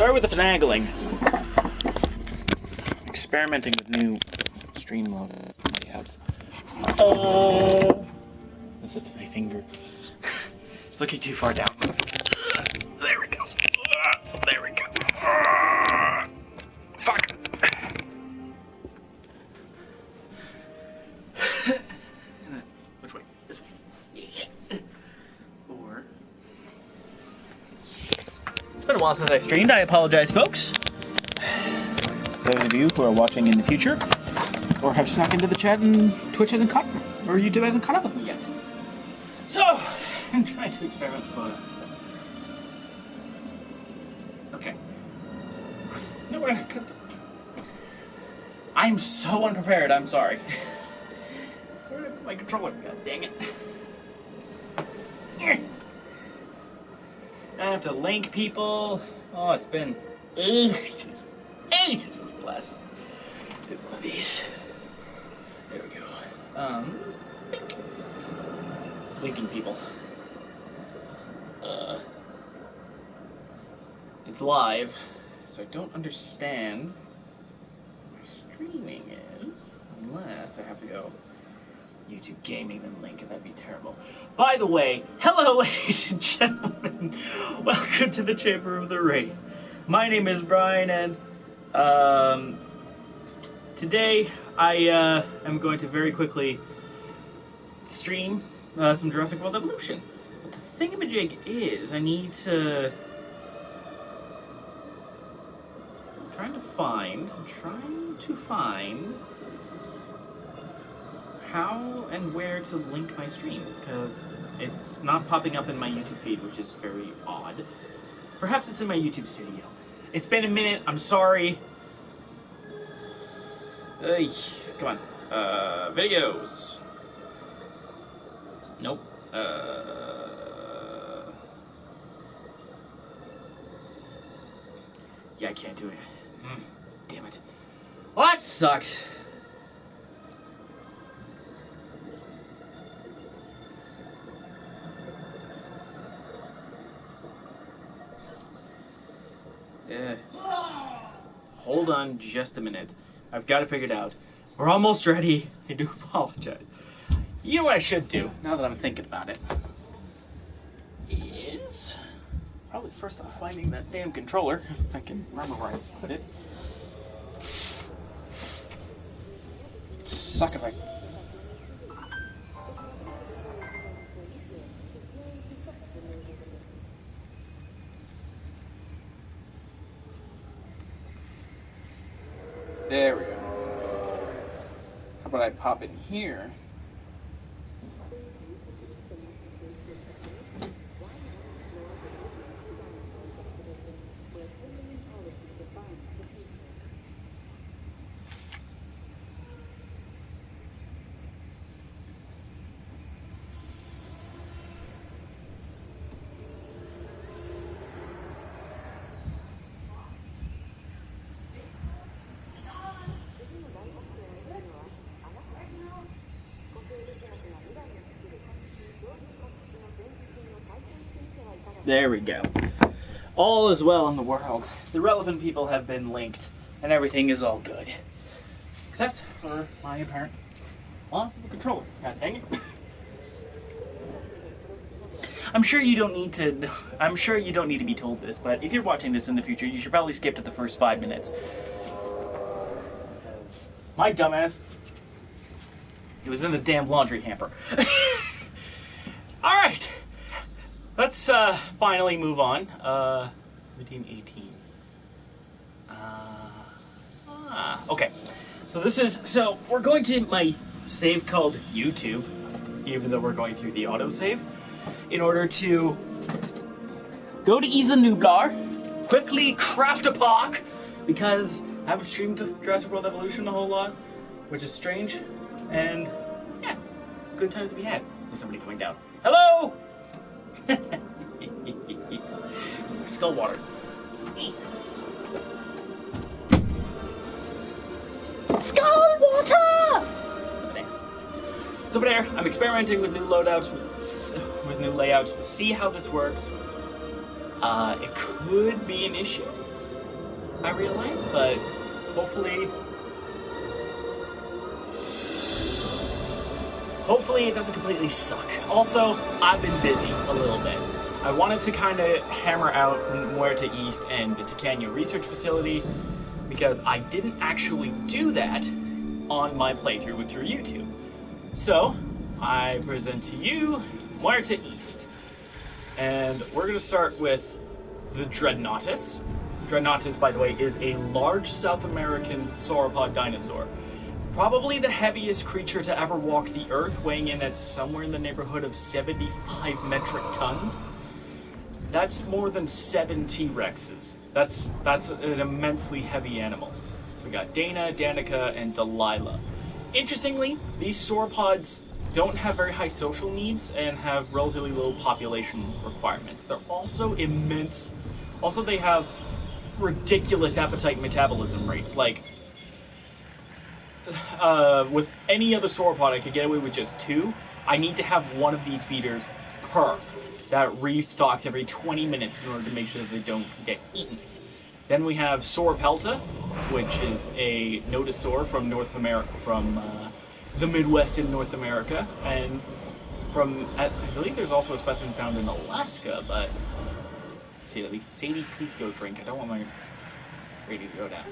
Sorry with the finagling. Experimenting with new stream layouts. Oh, that's just my finger. It's looking too far down. There we go. There we go. Fuck. Which way? This way. Or. It's been a while since I streamed. I apologize, folks. Those of you who are watching in the future, or have snuck into the chat and Twitch hasn't caught, or YouTube hasn't caught up with me yet. So, I'm trying to experiment with photos and stuff. Okay. No, we're gonna cut the... I'm so unprepared, I'm sorry. Where did I put my controller? God dang it. I have to link people. Oh, it's been ages. Ages as blessed. Do one of these. There we go. Link. Linking people. It's live, so I don't understand what my streaming is unless I have to go YouTube Gaming then link, and that'd be terrible. By the way, hello ladies and gentlemen. Welcome to the Chamber of the Wraith. My name is Brian, and today I am going to very quickly stream some Jurassic World Evolution. But the thingamajig is I need to... I'm trying to find how and where to link my stream, because it's not popping up in my YouTube feed, which is very odd. Perhaps it's in my YouTube studio. It's been a minute, I'm sorry. Come on. Videos. Nope. Yeah, I can't do it. Damn it. Well, that sucks. Hold on just a minute. I've got it figured out. We're almost ready. I do apologize. You know what I should do, now that I'm thinking about it, is probably first off finding that damn controller, if I can remember where I put it. It'd suck if I... There we go. How about I pop in here? There we go. All is well in the world. The relevant people have been linked, and everything is all good. Except for my apparent loss of the controller. God dang it. I'm sure you don't need to be told this, but if you're watching this in the future, you should probably skip to the first 5 minutes. My dumbass, it was in the damn laundry hamper. Alright. Let's finally move on. 17, 18. Okay. So we're going to my save called YouTube, even though we're going through the autosave, in order to go to Isla Nublar, quickly craft a park, because I haven't streamed Jurassic World Evolution a whole lot, which is strange, and yeah, good times to be had. There's somebody coming down. Hello! Skull water. Skull water! So over there, I'm experimenting with new loadouts, with new layouts. See how this works. It could be an issue, I realize, but hopefully it doesn't completely suck. Also, I've been busy a little bit. I wanted to kind of hammer out Muerta East and the Tacanio Research Facility because I didn't actually do that on my playthrough through YouTube. So, I present to you Muerta East. And we're going to start with the Dreadnoughtus. Dreadnoughtus, by the way, is a large South American sauropod dinosaur. Probably the heaviest creature to ever walk the Earth, weighing in at somewhere in the neighborhood of 75 metric tons. That's more than 7 T-Rexes. That's an immensely heavy animal. So we got Dana, Danica, and Delilah. Interestingly, these sauropods don't have very high social needs and have relatively low population requirements. They're also immense. Also, they have ridiculous appetite and metabolism rates. Like, with any other sauropod, I could get away with just 2. I need to have one of these feeders per. That restocks every 20 minutes in order to make sure that they don't get eaten. Then we have Sauropelta, which is a nodosaur from North America, from the Midwest in North America, and I believe there's also a specimen found in Alaska, but let's see, Sadie, please go drink. I don't want my radio to go down.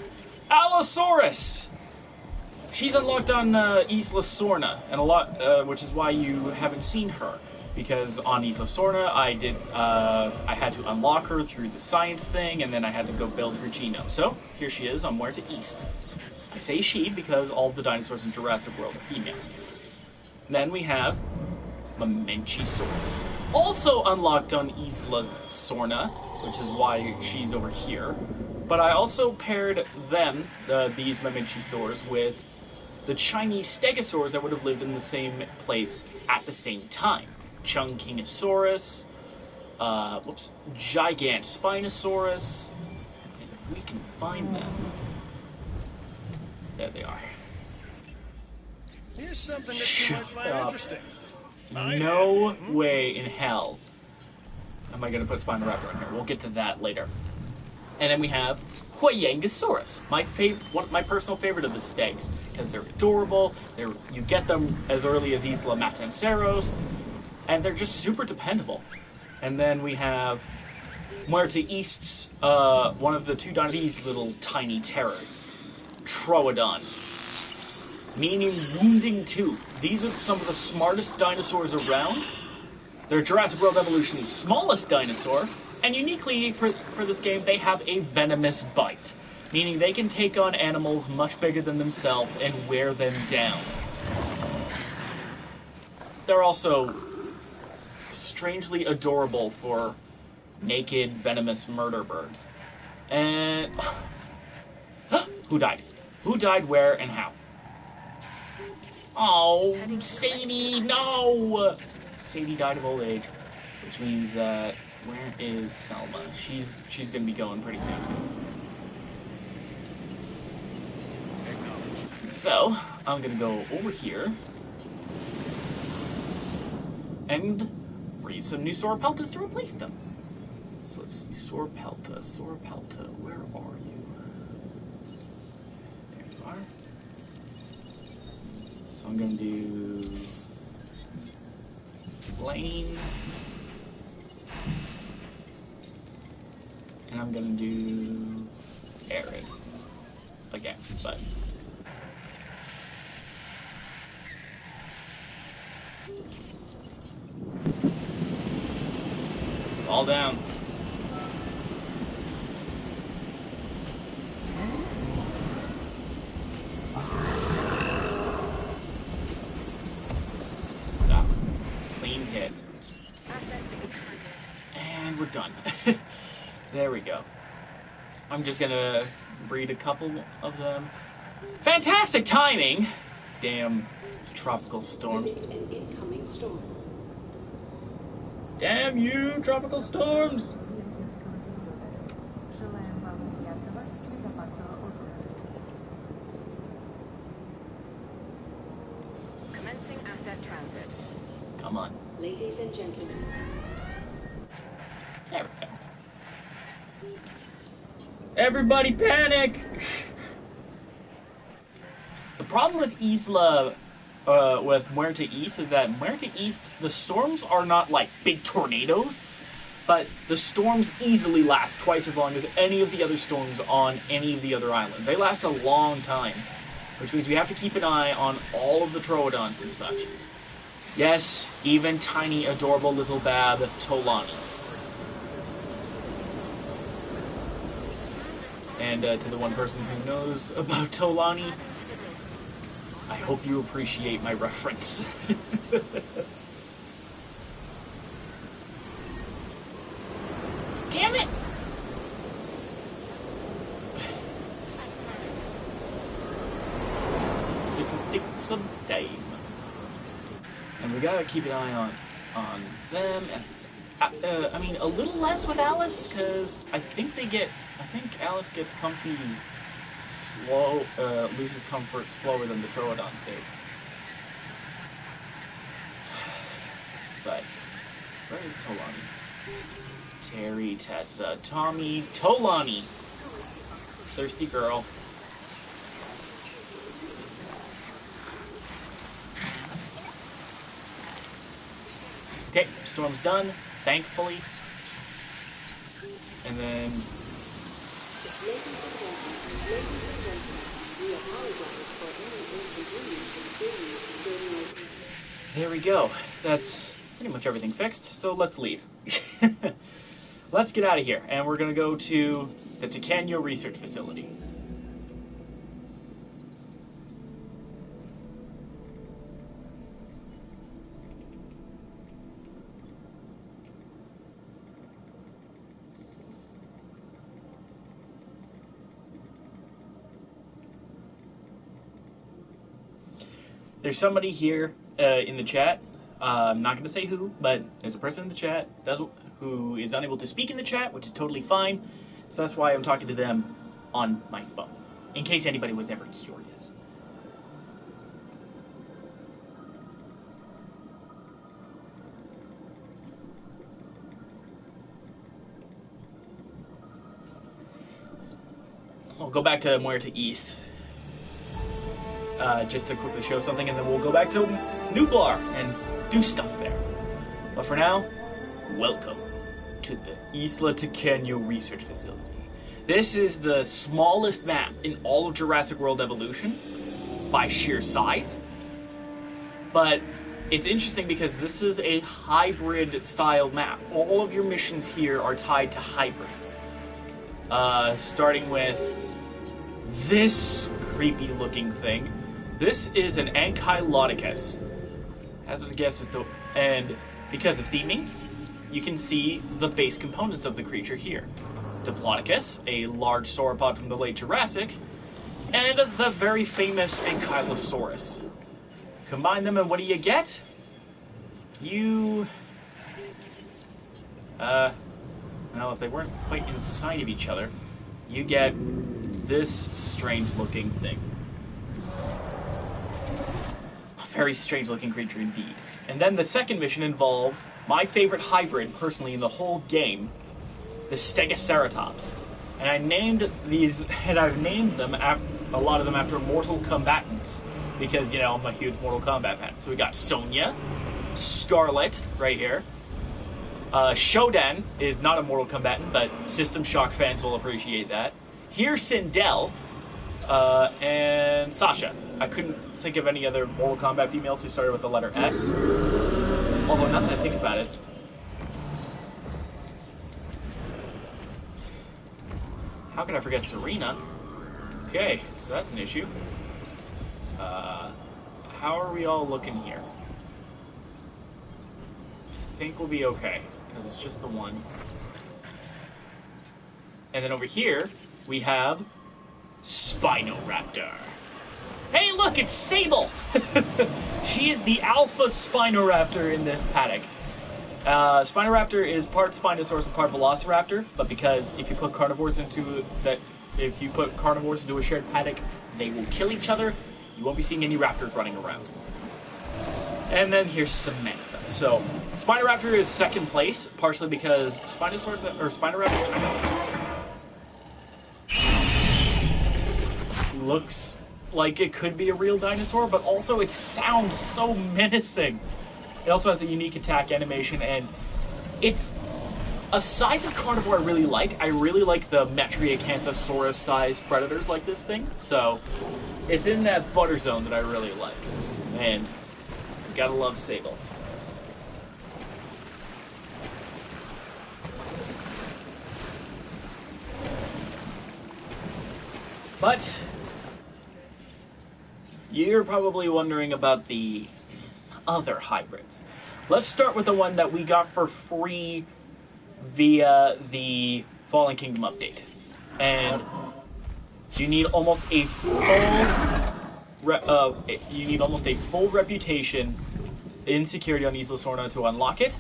Allosaurus! She's unlocked on Isla Sorna, and which is why you haven't seen her. Because on Isla Sorna, I had to unlock her through the science thing, and then I had to go build her genome. So, here she is on Muerta East. I say she because all of the dinosaurs in Jurassic World are female. Then we have Mamenchisaurus. Also unlocked on Isla Sorna, which is why she's over here. But I also paired them, these Mamenchisaurs, with the Chinese stegosaurs that would have lived in the same place at the same time. Chungkingosaurus, Gigant Spinosaurus, and if we can find them, there they are. Here's something that you might find interesting. No way in hell am I going to put Spinoraptor in here. We'll get to that later. And then we have Huayangosaurus, my personal favorite of the stegs, because they're adorable. You get them as early as Isla Matanceros, and they're just super dependable. And then we have Muerta East's, one of the 2 these little tiny terrors, Troodon, meaning wounding tooth. These are some of the smartest dinosaurs around. They're Jurassic World Evolution's smallest dinosaur, and uniquely for this game, they have a venomous bite, meaning they can take on animals much bigger than themselves and wear them down. They're also strangely adorable for naked, venomous murder birds. And who died? Who died, where, and how? Oh, Sadie, no! Sadie died of old age, which means that, where is Selma? She's gonna be going pretty soon, too. So, I'm gonna go over here and breed some new Sauropeltas to replace them. So let's see, Sauropelta, where are you? There you are. So I'm gonna do Lane, and I'm gonna do Arid again, but all down. Stop. Clean hit. And we're done. There we go. I'm just gonna breed a couple of them. Fantastic timing! Damn tropical storms. An incoming storm. Damn you, tropical storms! Commencing asset transit. Come on. Ladies and gentlemen. There we go. Everybody panic! The problem with Isla, with Muerte East is that Muerte East, the storms are not like big tornadoes, but the storms easily last twice as long as any of the other storms on any of the other islands. They last a long time, which means we have to keep an eye on all of the Troodons and such. Yes, even tiny, adorable little Bab Tolani. And to the one person who knows about Tolani, I hope you appreciate my reference. Damn it! It's a dame. And we gotta keep an eye on them. And I mean, a little less with Alice, because I think Alice gets comfy slow, loses comfort slower than the Troodons do. But where is Tolani? Terry, Tessa, Tommy, Tolani. Thirsty girl. Okay, storm's done, thankfully. And then... Ladies and gentlemen, we apologize for any inconvenience experienced during. There we go. That's pretty much everything fixed, so let's leave. Let's get out of here, and we're going to go to the Tecanyo Research Facility. There's somebody here in the chat. I'm not going to say who, but there's a person in the chat who is unable to speak in the chat, which is totally fine. So that's why I'm talking to them on my phone, in case anybody was ever curious. I'll go back to Muerte East. Just to quickly show something, and then we'll go back to Nublar and do stuff there. But for now, welcome to the Isla Tecanyo Research Facility. This is the smallest map in all of Jurassic World Evolution by sheer size. But it's interesting because this is a hybrid style map. All of your missions here are tied to hybrids. Starting with this creepy looking thing. This is an Ankylodicus. Hazard guess is and because of theming, you can see the base components of the creature here. Diplodocus, a large sauropod from the late Jurassic, and the very famous Ankylosaurus. Combine them and what do you get? You... well, if they weren't quite inside of each other, you get this strange-looking thing. A very strange-looking creature indeed. And then the second mission involves my favorite hybrid, personally, in the whole game, the Stegoceratops. And I've named them, a lot of them after Mortal Kombatants, because, you know, I'm a huge Mortal Kombat fan. So we got Sonya, Scarlet, right here. Shodan is not a Mortal Kombatant, but System Shock fans will appreciate that. Here's Sindel, and Sasha. I couldn't think of any other Mortal Kombat females who started with the letter S. Although, now that I think about it, how can I forget Serena? Okay, so that's an issue. How are we all looking here? I think we'll be okay, because it's just the one. And then over here, we have Spinoraptor. Hey, look, it's Sable! She is the alpha Spinoraptor in this paddock. Spinoraptor is part Spinosaurus and part Velociraptor, but because if you put carnivores into a shared paddock, they will kill each other. You won't be seeing any raptors running around. And then here's Samantha. So, Spinoraptor is second place, partially because Spinoraptor... looks like it could be a real dinosaur, but also it sounds so menacing. It also has a unique attack animation, and it's a size of carnivore I really like. I really like the Metriacanthosaurus-sized predators like this thing, so it's in that butter zone that I really like. And gotta love Sable. But you're probably wondering about the other hybrids. Let's start with the one that we got for free via the Fallen Kingdom update. And you need almost a full reputation in security on Isla Sorna to unlock it.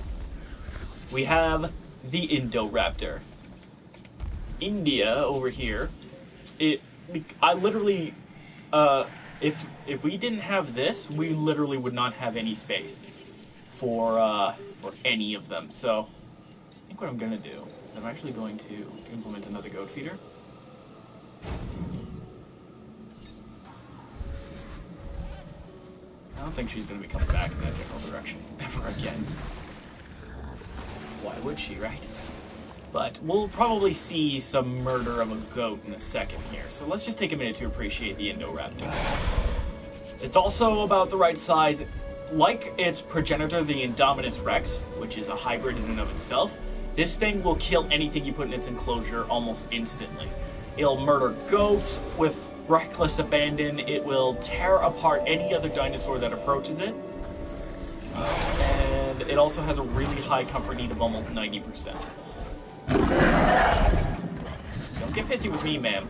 We have the Indoraptor. India over here. I literally, if we didn't have this, we literally would not have any space for any of them. So I think what I'm gonna do is I'm actually going to implement another goat feeder. I don't think she's gonna be coming back in that general direction ever again. Why would she, right? But we'll probably see some murder of a goat in a second here. So let's just take a minute to appreciate the Indoraptor. It's also about the right size. Like its progenitor, the Indominus Rex, which is a hybrid in and of itself, this thing will kill anything you put in its enclosure almost instantly. It'll murder goats with reckless abandon. It will tear apart any other dinosaur that approaches it. And it also has a really high comfort need of almost 90%. Don't get pissy with me, ma'am.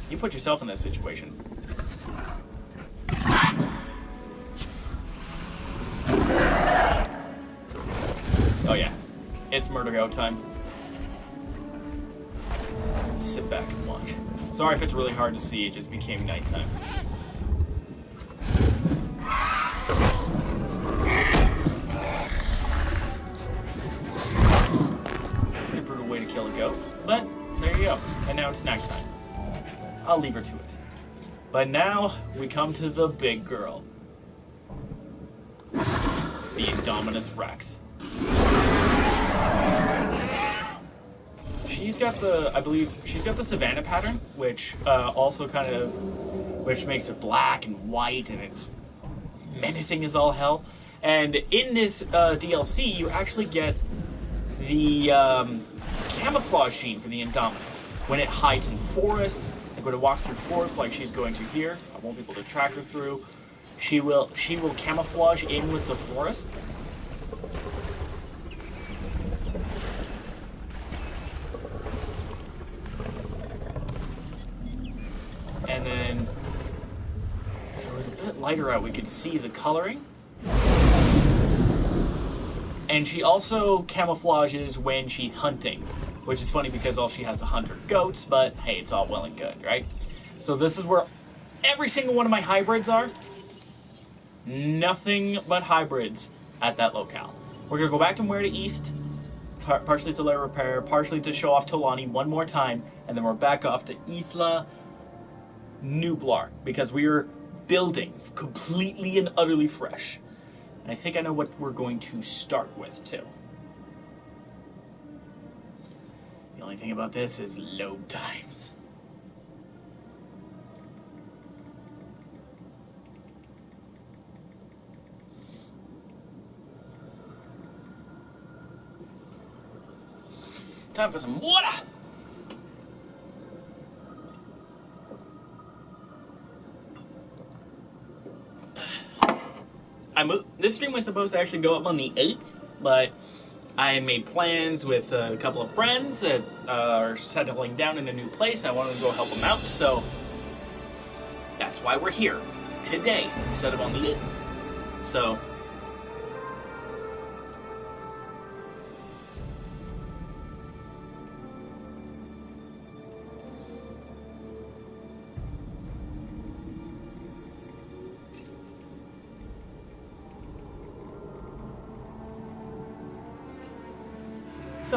You put yourself in this situation. Oh yeah, it's murder go time. Sit back and watch. Sorry if it's really hard to see, it just became nighttime. Pretty brutal way to kill a goat, but there you go. And now it's snack time. I'll leave her to it. But now we come to the big girl. The Indominus Rex. She's got the, I believe, she's got the Savannah pattern, which also kind of, which makes it black and white, and it's menacing as all hell. And in this DLC, you actually get the camouflage sheen for the Indominus. When it hides in forest, like when it walks through forest like she's going to here, I won't be able to track her through. She will camouflage in with the forest. And then, if it was a bit lighter out, we could see the coloring. And she also camouflages when she's hunting, which is funny because all she has to hunt are goats, but hey, it's all well and good, right? So this is where every single one of my hybrids are. Nothing but hybrids at that locale. We're going to go back to Muerta East, partially to let repair, partially to show off Tolani one more time, and then we're back off to Isla Nublar, because we are building completely and utterly fresh. And I think I know what we're going to start with, too. The only thing about this is load times. Time for some water! This stream was supposed to actually go up on the 8th, but I made plans with a couple of friends that are settling down in a new place, and I wanted to go help them out, so that's why we're here today instead of on the 8th. So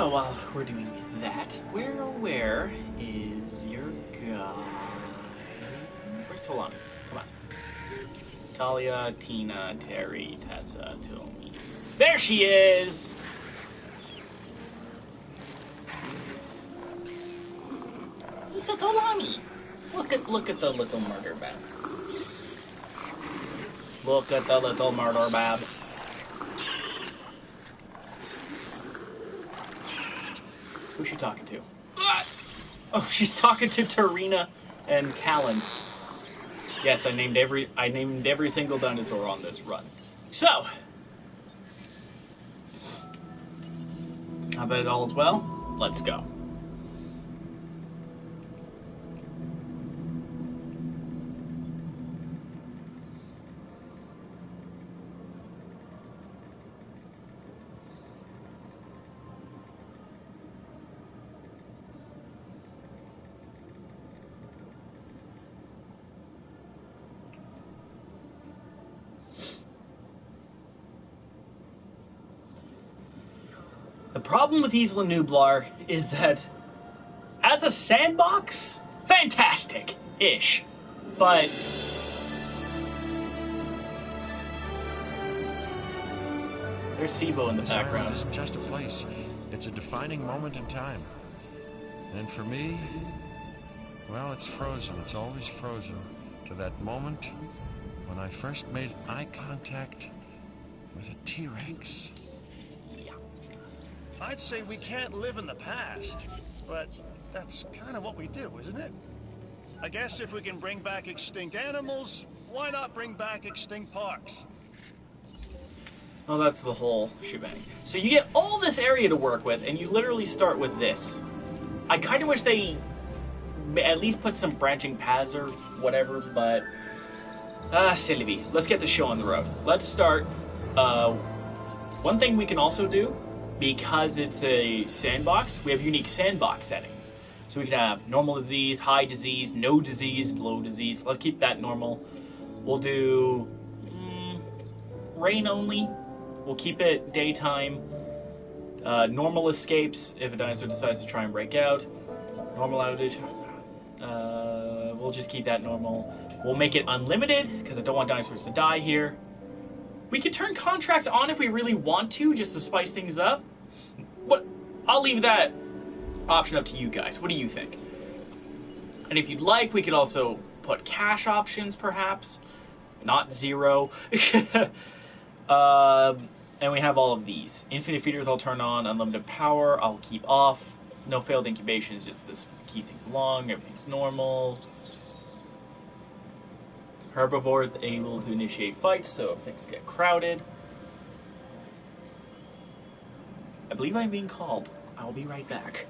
while we're doing that, where is your guy? Solani. Come on. Talia, Tina, Terry, Tessa, Tilmy. There she is! Lisa Tolani! Look at the little murder bab. Look at the little murder bab. Who's she talking to? Oh, she's talking to Tarina and Talon. Yes, I named every single dinosaur on this run. So, now that it all is well, let's go. The problem with Isla Nublar is that, as a sandbox, fantastic-ish, but there's Sibo in the background. This island isn't just a place; it's a defining moment in time. And for me, well, it's frozen. It's always frozen to that moment when I first made eye contact with a T-Rex. I'd say we can't live in the past, but that's kind of what we do, isn't it? I guess if we can bring back extinct animals, why not bring back extinct parks? Oh, that's the whole shebang. So you get all this area to work with, and you literally start with this. I kind of wish they at least put some branching paths or whatever, but Sylvie, let's get the show on the road. Let's start. One thing we can also do, because it's a sandbox, we have unique sandbox settings. So we can have normal disease, high disease, no disease, low disease. Let's keep that normal. We'll do rain only. We'll keep it daytime. Normal escapes if a dinosaur decides to try and break out. Normal outage. We'll just keep that normal. We'll make it unlimited because I don't want dinosaurs to die here. We can turn contracts on if we really want to, just to spice things up. But I'll leave that option up to you guys. What do you think? And if you'd like, we could also put cash options, perhaps. Not 0. And we have all of these. Infinite feeders I'll turn on. Unlimited power I'll keep off. No failed incubations, just to keep things along. Everything's normal. Herbivores able to initiate fights, so if things get crowded. I believe I'm being called. I'll be right back.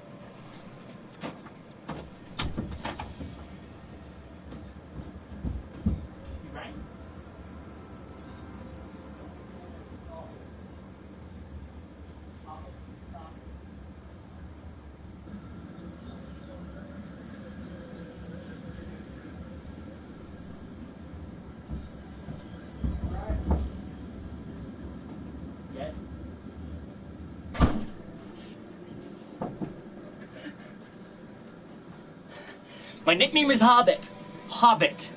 My nickname is Hobbit. Hobbit.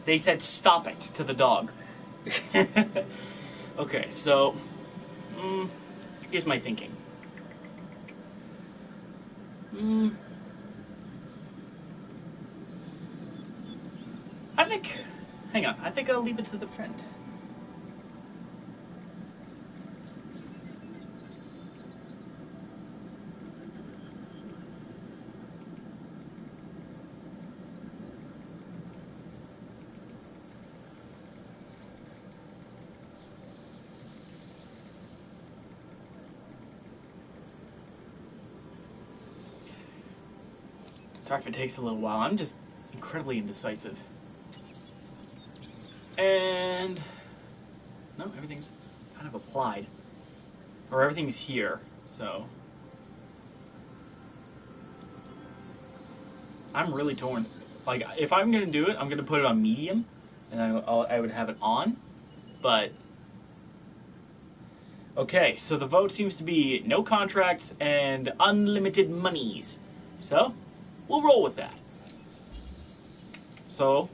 They said stop it to the dog. Okay, so here's my thinking. Hang on, I think I'll leave it to the friend. Sorry if it takes a little while. I'm just incredibly indecisive. And no, everything's kind of applied. Or everything's here, so I'm really torn. Like, if I'm gonna do it, I'm gonna put it on medium, and I would have it on, but okay, so the vote seems to be no contracts and unlimited monies. So we'll roll with that. So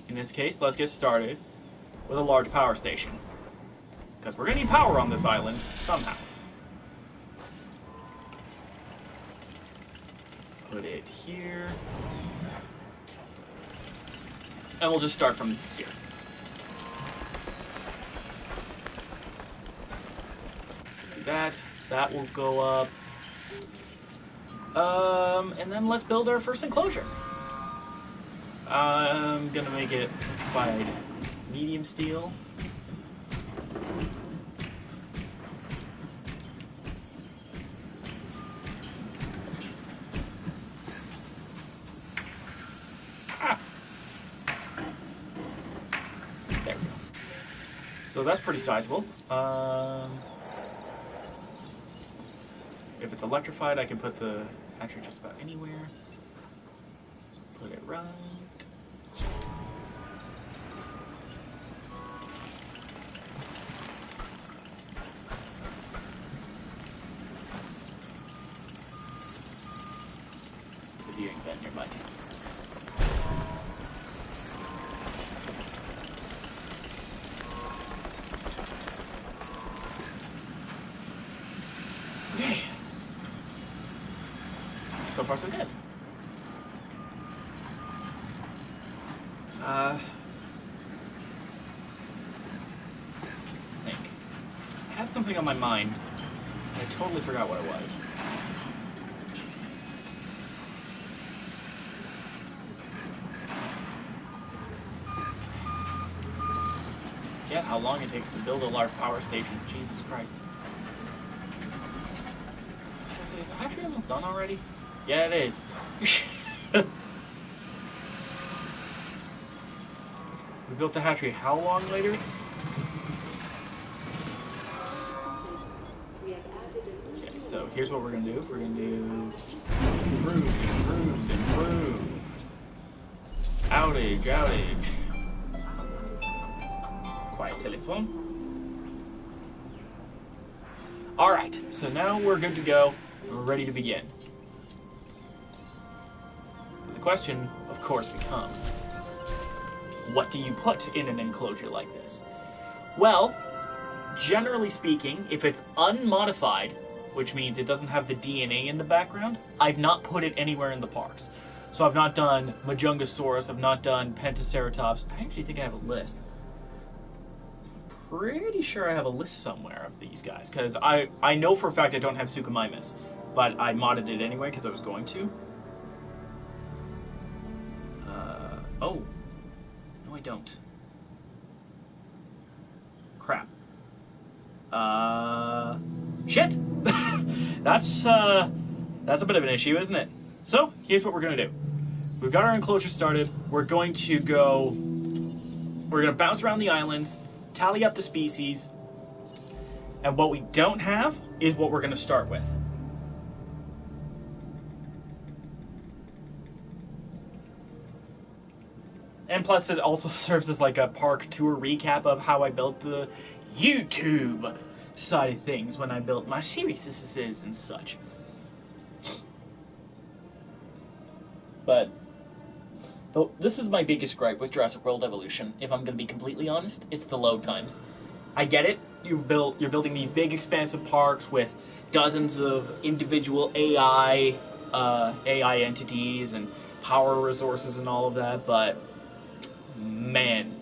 in this case, let's get started with a large power station. Because we're going to need power on this island somehow. Put it here. And we'll just start from here. Do that. That will go up. And then let's build our first enclosure. I'm gonna make it by medium steel. There we go. So that's pretty sizable. If it's electrified, I can put the hatchery just about anywhere. So put it right. The viewing vent nearby. Okay. So far, so good. I think I had something on my mind. I totally forgot what it was. Get how long it takes to build a large power station. Jesus Christ. Is the hatchery almost done already? Yeah, it is. We built the hatchery how long later? Okay, so here's what we're gonna do. We're gonna do improve. Outage. Quiet telephone. Alright, so now we're good to go. We're ready to begin. The question, of course, becomes, what do you put in an enclosure like this? Well, generally speaking, if it's unmodified, which means it doesn't have the DNA in the background, I've not put it anywhere in the parks. So I've not done Majungasaurus, I've not done Pentaceratops. I actually think I have a list. Pretty sure I have a list somewhere of these guys, because I know for a fact I don't have Suchomimus, but I modded it anyway because I was going to. Oh. No, I don't. Crap. Shit! That's a bit of an issue, isn't it? So, here's what we're gonna do. We've got our enclosure started. We're going to bounce around the islands, tally up the species, and what we don't have is what we're gonna start with. And plus, it also serves as like a park tour recap of how I built the YouTube side of things when I built my series and such. But this is my biggest gripe with Jurassic World Evolution, if I'm going to be completely honest. It's the load times. I get it. You're building these big, expansive parks with dozens of individual AI entities and power resources and all of that, but man,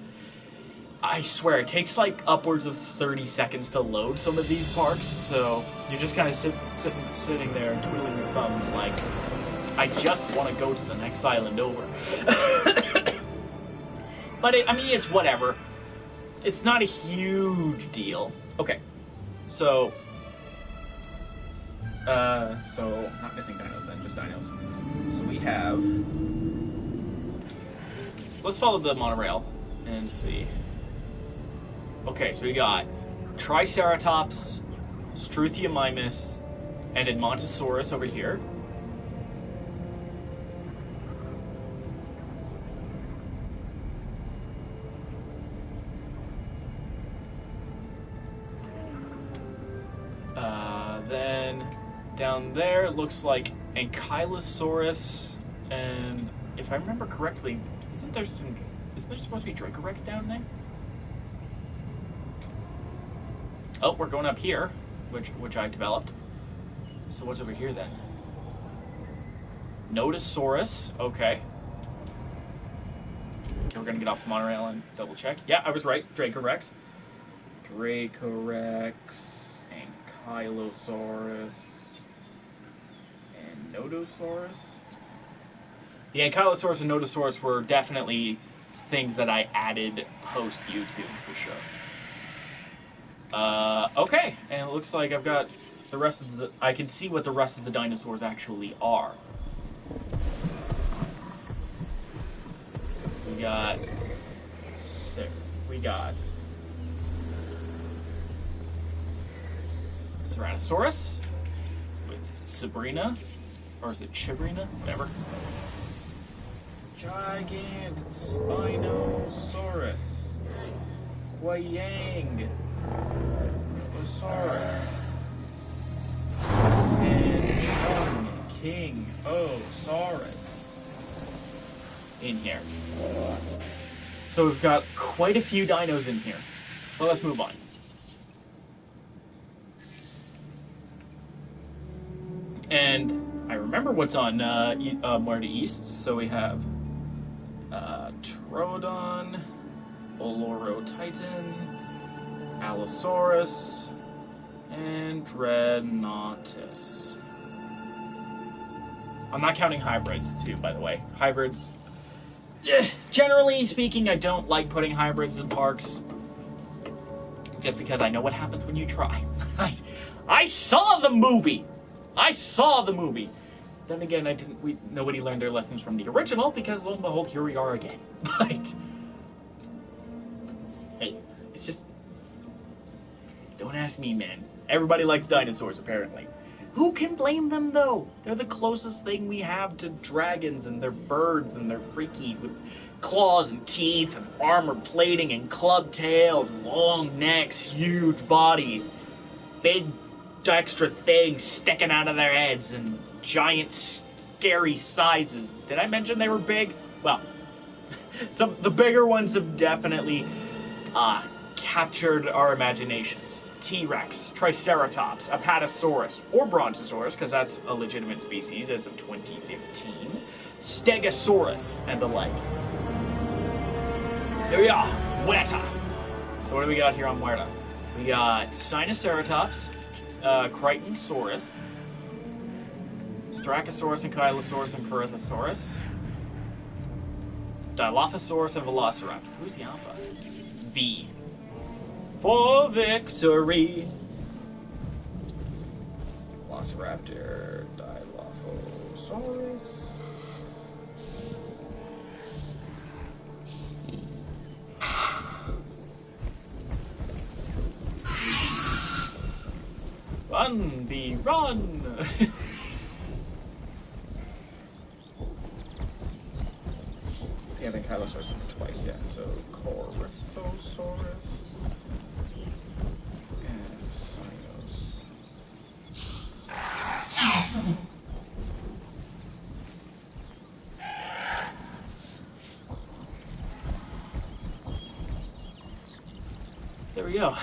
I swear it takes like upwards of 30 seconds to load some of these parks, so you're just kind of sitting there twiddling your thumbs like, I just want to go to the next island over. But I mean, it's whatever. It's not a huge deal. Okay, so not missing dinos then, just dinos. So we have. Let's follow the monorail and see. Okay, so we got Triceratops, Struthiomimus, and Edmontosaurus over here. Then down there it looks like Ankylosaurus, and if I remember correctly, isn't there some Isn't there supposed to be Dracorex down there? Oh, we're going up here, which I developed. So what's over here then? Nodosaurus. Okay. Okay, we're gonna get off the monorail and double check. Yeah, I was right. Dracorex. Dracorex. Ankylosaurus. And Nodosaurus. The Ankylosaurus and Nodosaurus were definitely things that I added post YouTube for sure. Okay, and it looks like I've got the rest of the... I can see what the rest of the dinosaurs actually are. We got... Tyrannosaurus with Sabrina, or is it Chibrina? Whatever. Gigant Spinosaurus. Huayang. Osaurus. And Chung King Osaurus. In here. So we've got quite a few dinos in here. Well, let's move on. And I remember what's on Muerta East. So we have Troodon, Olorotitan, Allosaurus, and Dreadnoughtus. I'm not counting hybrids, too, by the way. Hybrids... Generally speaking, I don't like putting hybrids in parks. Just because I know what happens when you try. I saw the movie! I saw the movie! Then again, nobody learned their lessons from the original, because lo and behold, here we are again. But... hey, it's just... don't ask me, man. Everybody likes dinosaurs, apparently. Who can blame them, though? They're the closest thing we have to dragons, and they're birds, and they're freaky with claws and teeth, and armor plating, and club tails, long necks, huge bodies, big extra things sticking out of their heads, and giant scary sizes. Did I mention they were big? Well, the bigger ones have definitely captured our imaginations. T-Rex, Triceratops, Apatosaurus, or Brontosaurus, because that's a legitimate species as of 2015, Stegosaurus, and the like. Here we are, Muerta. So what do we got here on Muerta? We got Sinoceratops, Crichtonsaurus, Strachosaurus, Ankylosaurus, and Corythosaurus, Dilophosaurus, and Velociraptor. Who's the alpha? V. For victory. Velociraptor, Dilophosaurus. Run, bee, run! Yeah, I think Kylosaurus twice, yeah. So, Corythosaurus. And Sinos. There we go.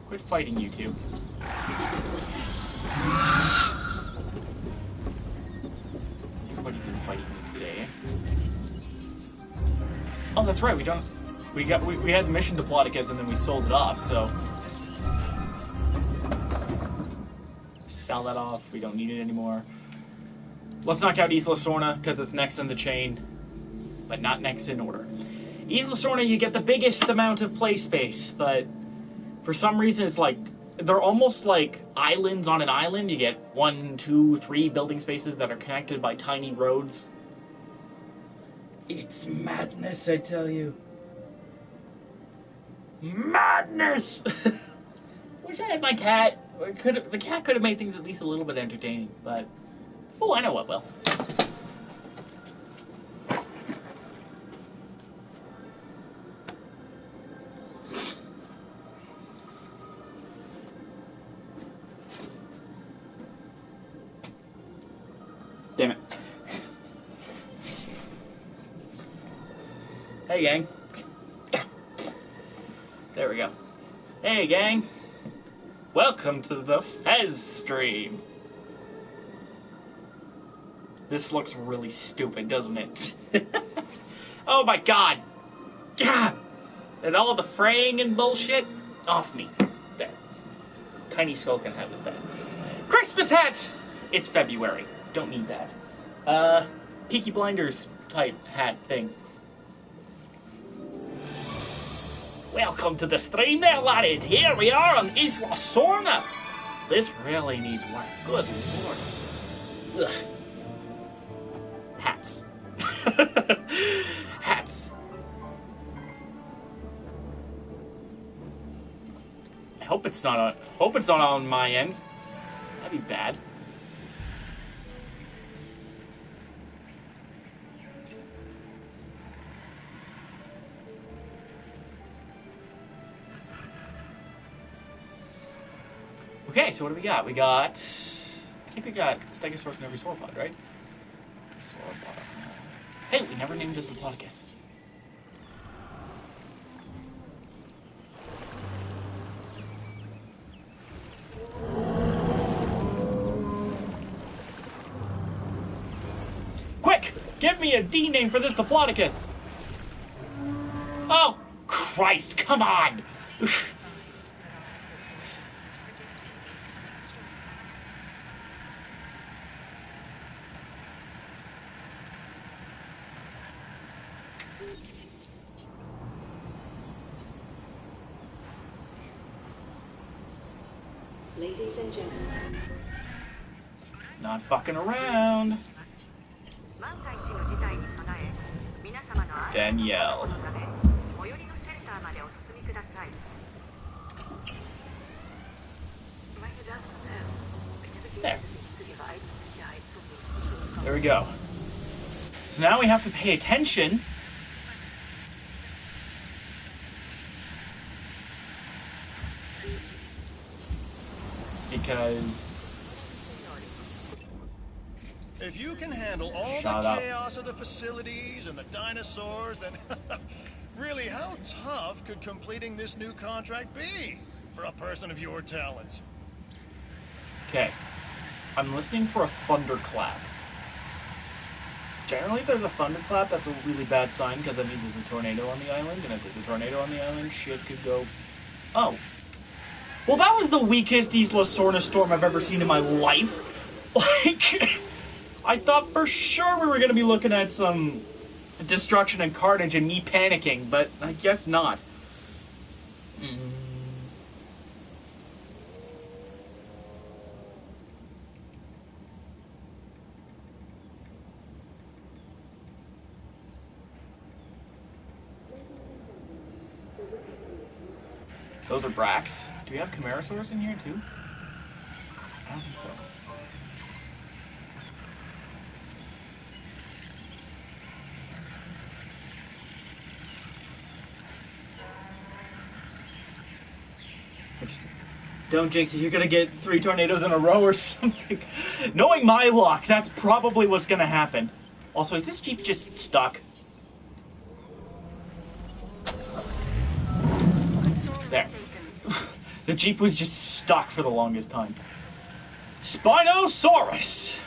Quit fighting, you two. Everybody's in fighting today. Oh, that's right. We had the mission Diplodocus and then we sold it off. So sell that off. We don't need it anymore. Let's knock out Isla Sorna because it's next in the chain, but not next in order. Isla Sorna, you get the biggest amount of play space, but for some reason, it's like, they're almost like islands on an island. You get 1, 2, 3 building spaces that are connected by tiny roads. It's madness, I tell you. Madness! Wish I had my cat. The cat could have made things at least a little bit entertaining, but... oh, I know what will. Damn it. Hey, gang. There we go. Hey, gang. Welcome to the Fez stream. This looks really stupid, doesn't it? Oh my god. God. And all the fraying and bullshit off me. There. Tiny Skull can have it then. Christmas hat! It's February. Don't need that. Peaky Blinders type hat thing. Welcome to the stream there, laddies. Here we are on Isla Sorna. This really needs work. Good lord. Ugh. Hats. Hats. I hope it's not on my end. That'd be bad. Okay, so what do we got? We got... I think we got Stegosaurus in every sauropod, right? Sauropod. Hey, we never named this Diplodocus. Quick! Give me a D name for this Diplodocus! Oh, Christ, come on! Ladies and gentlemen. Not fucking around. Danielle. There. There we go. So now we have to pay attention. Because... If you can handle all Shut the up. chaos of the facilities and the dinosaurs, then really, how tough could completing this new contract be for a person of your talents? Okay. I'm listening for a thunderclap. Generally, if there's a thunderclap, that's a really bad sign, because that means there's a tornado on the island, and if there's a tornado on the island, shit could go... Oh. Well, that was the weakest Isla Sorna storm I've ever seen in my life. Like, I thought for sure we were going to be looking at some destruction and carnage and me panicking, but I guess not. Those are Brax. Do we have Camarasaurus in here too? I don't think so. Don't jinx it, you're gonna get 3 tornadoes in a row or something. Knowing my luck, that's probably what's gonna happen. Also, is this Jeep just stuck? There. The Jeep was just stuck for the longest time. Spinosaurus!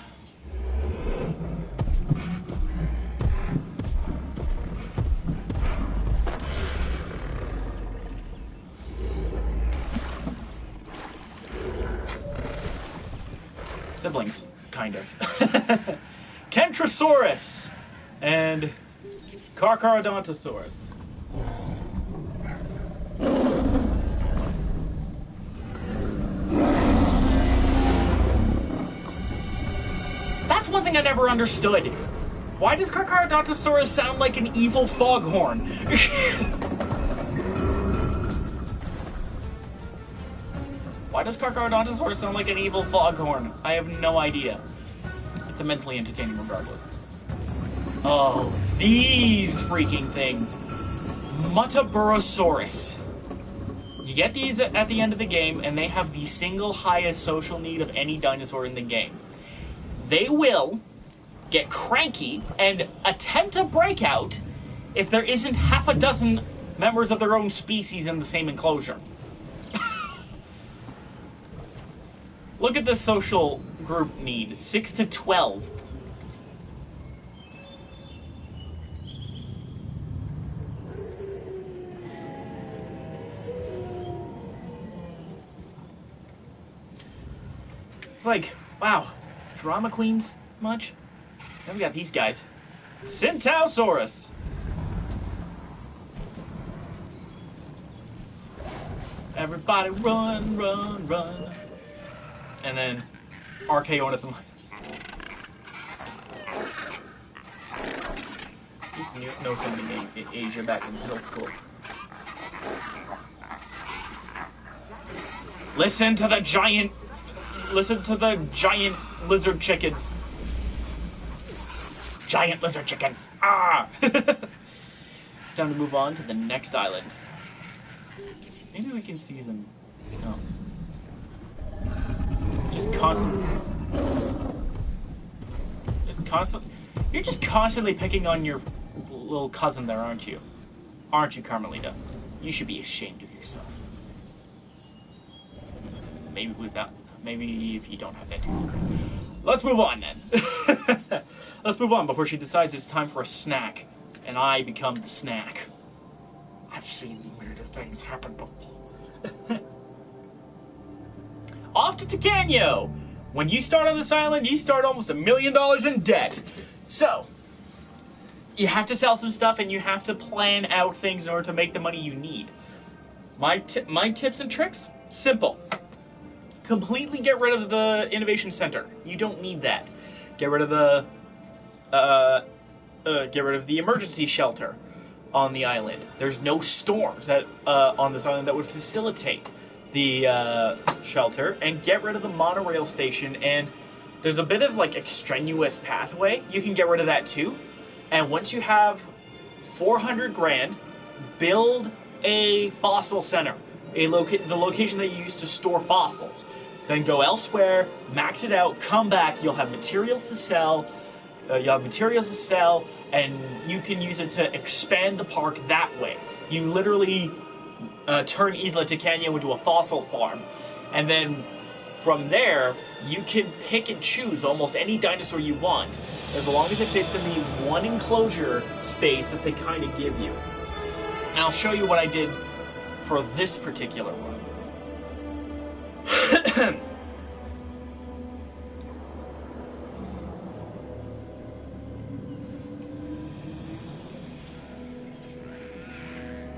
Siblings, kind of. Kentrosaurus! And Carcharodontosaurus. That's one thing I never understood. Why does Carcharodontosaurus sound like an evil foghorn? Why does Carcharodontosaurus sound like an evil foghorn? I have no idea. It's immensely entertaining regardless. Oh, these freaking things. Mutaburosaurus. You get these at the end of the game, and they have the single highest social need of any dinosaur in the game. They will get cranky and attempt a breakout if there isn't half a dozen members of their own species in the same enclosure? Look at the social group need. 6 to 12. It's like, wow, drama queens much? Then we got these guys. Centausaurus. Everybody run, run, run. And then Archaeornithmus. I used to know somebody named Asia back in middle school. Listen to the giant lizard chickens. Giant lizard chickens. Ah! Time to move on to the next island. Maybe we can see them. No. Just You're just constantly picking on your little cousin there, aren't you? Aren't you, Carmelita? You should be ashamed of yourself. Maybe if you don't have that too. Let's move on then. Let's move on before she decides it's time for a snack, and I become the snack. I've seen weirder things happen before. Off to Ticanio! When you start on this island, you start almost $1 million in debt. So, you have to sell some stuff and you have to plan out things in order to make the money you need. My tips and tricks? Simple. Completely get rid of the Innovation Center. You don't need that. Get rid of the emergency shelter on the island. There's no storms on this island that would facilitate the shelter, and get rid of the monorail station. And there's a bit of like extraneous pathway. You can get rid of that too. And once you have 400 grand, build a fossil center, the location that you use to store fossils. Then go elsewhere, max it out, come back. You'll have materials to sell. And you can use it to expand the park that way. You literally turn Isla Ticanio into a fossil farm, and then from there you can pick and choose almost any dinosaur you want, as long as it fits in the one enclosure space that they kind of give you. And I'll show you what I did for this particular one.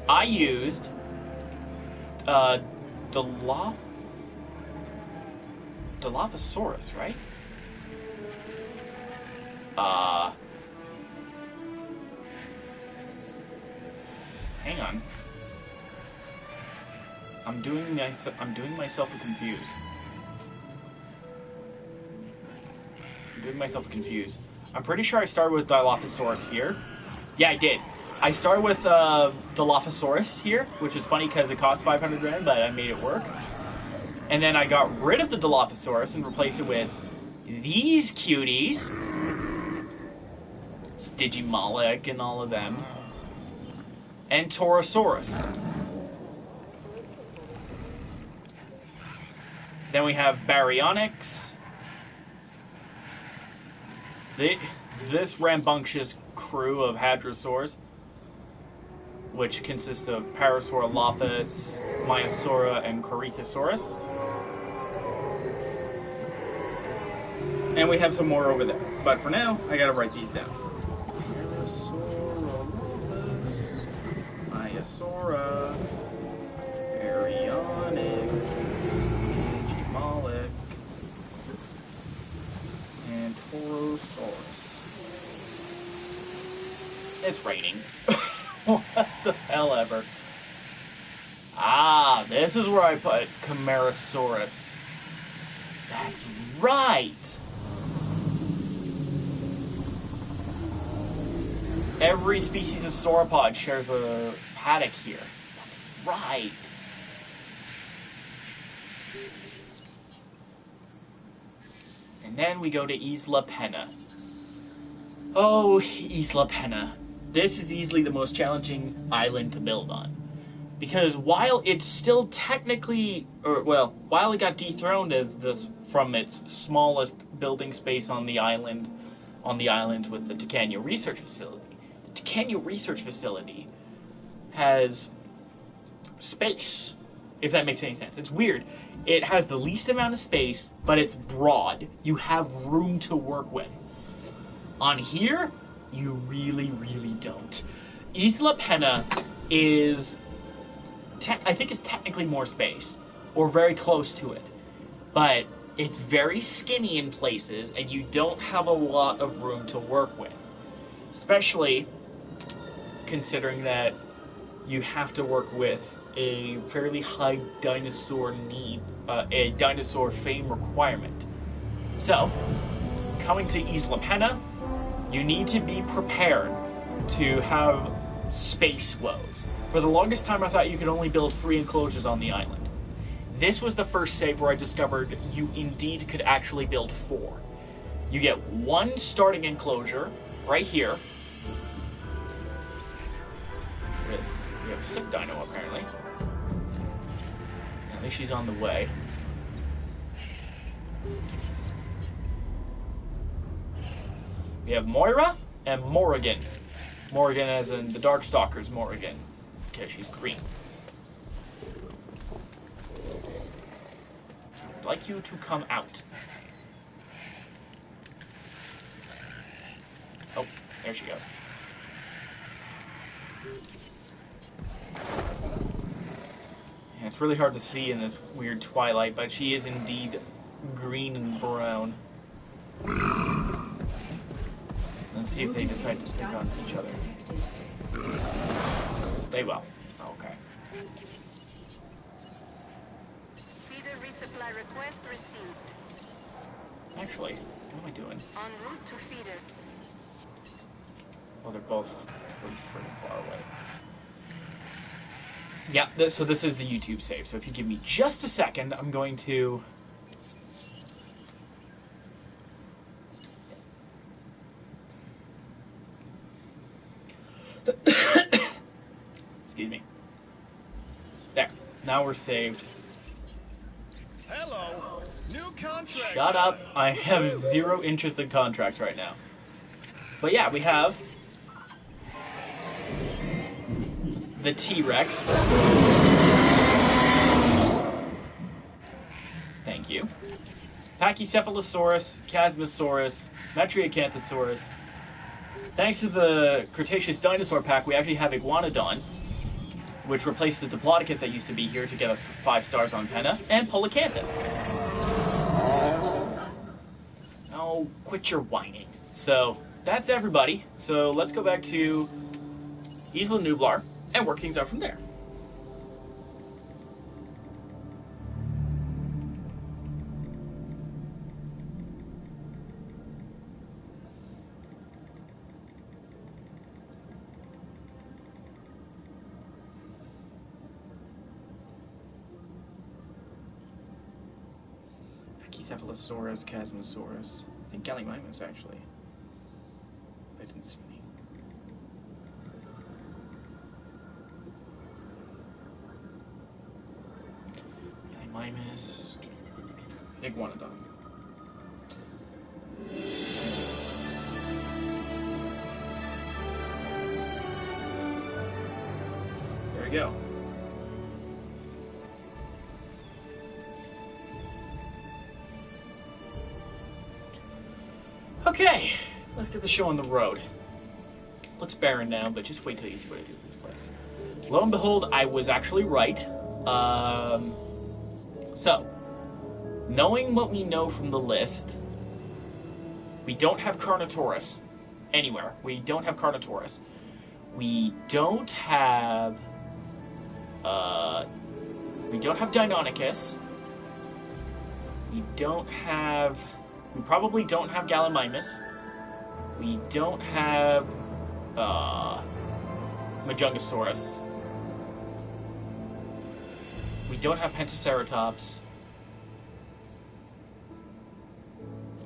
I used Dilophosaurus, right? Hang on. I'm doing myself confused. I'm pretty sure I started with Dilophosaurus here. Yeah, I did. I started with Dilophosaurus here, which is funny because it costs 500 grand, but I made it work. And then I got rid of the Dilophosaurus and replaced it with these cuties. Digimolech and all of them. And Torosaurus. Then we have Baryonyx. This rambunctious crew of hadrosaurs, which consists of Parasaurolophus, Maiasaura, and Corythosaurus. And we have some more over there. But for now, I gotta write these down. Parasaurolophus, Maiasaura, Baryonyx, Digimolech, and Torosaurus. It's raining. What the hell ever. Ah, this is where I put Camarasaurus. That's right! Every species of sauropod shares a paddock here. That's right! And then we go to Isla Penna. Oh, Isla Penna. this is easily the most challenging island to build on. Because while it's still technically, while it got dethroned as this from its smallest building space on the island with the Tacania Research Facility, the Tacania Research Facility has space, if that makes any sense. It's weird. It has the least amount of space, but it's broad. You have room to work with. On here, you really, really don't. Isla Pena is... I think it's technically more space, or very close to it, but it's very skinny in places, and you don't have a lot of room to work with, especially considering that you have to work with a fairly high dinosaur need, a dinosaur fame requirement. So, coming to Isla Pena, you need to be prepared to have space woes. For the longest time, I thought you could only build 3 enclosures on the island. This was the first save where I discovered you indeed could actually build 4. You get 1 starting enclosure right here. We have a sick dino, apparently. I think she's on the way. We have Moira and Morrigan. Morrigan as in the Darkstalker's Morrigan. Okay, she's green. I'd like you to come out. Oh, there she goes. Yeah, it's really hard to see in this weird twilight, but she is indeed green and brown. Let's see if they decide to pick on each other. They will. Okay. Feeder resupply request received. Actually, what am I doing? En route to feeder. Well, they're both pretty far away. Yeah, so this is the YouTube save. So if you give me just a second, I'm going to... Excuse me. There. Now we're saved. Hello. New contract. Shut up. I have zero interest in contracts right now. But yeah, we have the T-Rex. Thank you. Pachycephalosaurus, Chasmosaurus, Metriacanthosaurus. Thanks to the Cretaceous Dinosaur Pack, we actually have Iguanodon, which replaced the Diplodocus that used to be here to get us 5 stars on Pena, and Polycanthus. Oh, quit your whining. So, that's everybody. So, let's go back to Isla Nublar and work things out from there. Pachycephalosaurus, Chasmosaurus. I think Gallimimus, actually. I didn't see any. Gallimimus. Iguanodon. There we go. Okay, let's get the show on the road. Looks barren now, but just wait till you see what I do with this place. Lo and behold, I was actually right. So, knowing what we know from the list, we don't have Carnotaurus anywhere. We don't have Carnotaurus. We don't have Deinonychus. We probably don't have Gallimimus. We don't have Majungasaurus. We don't have Pentaceratops.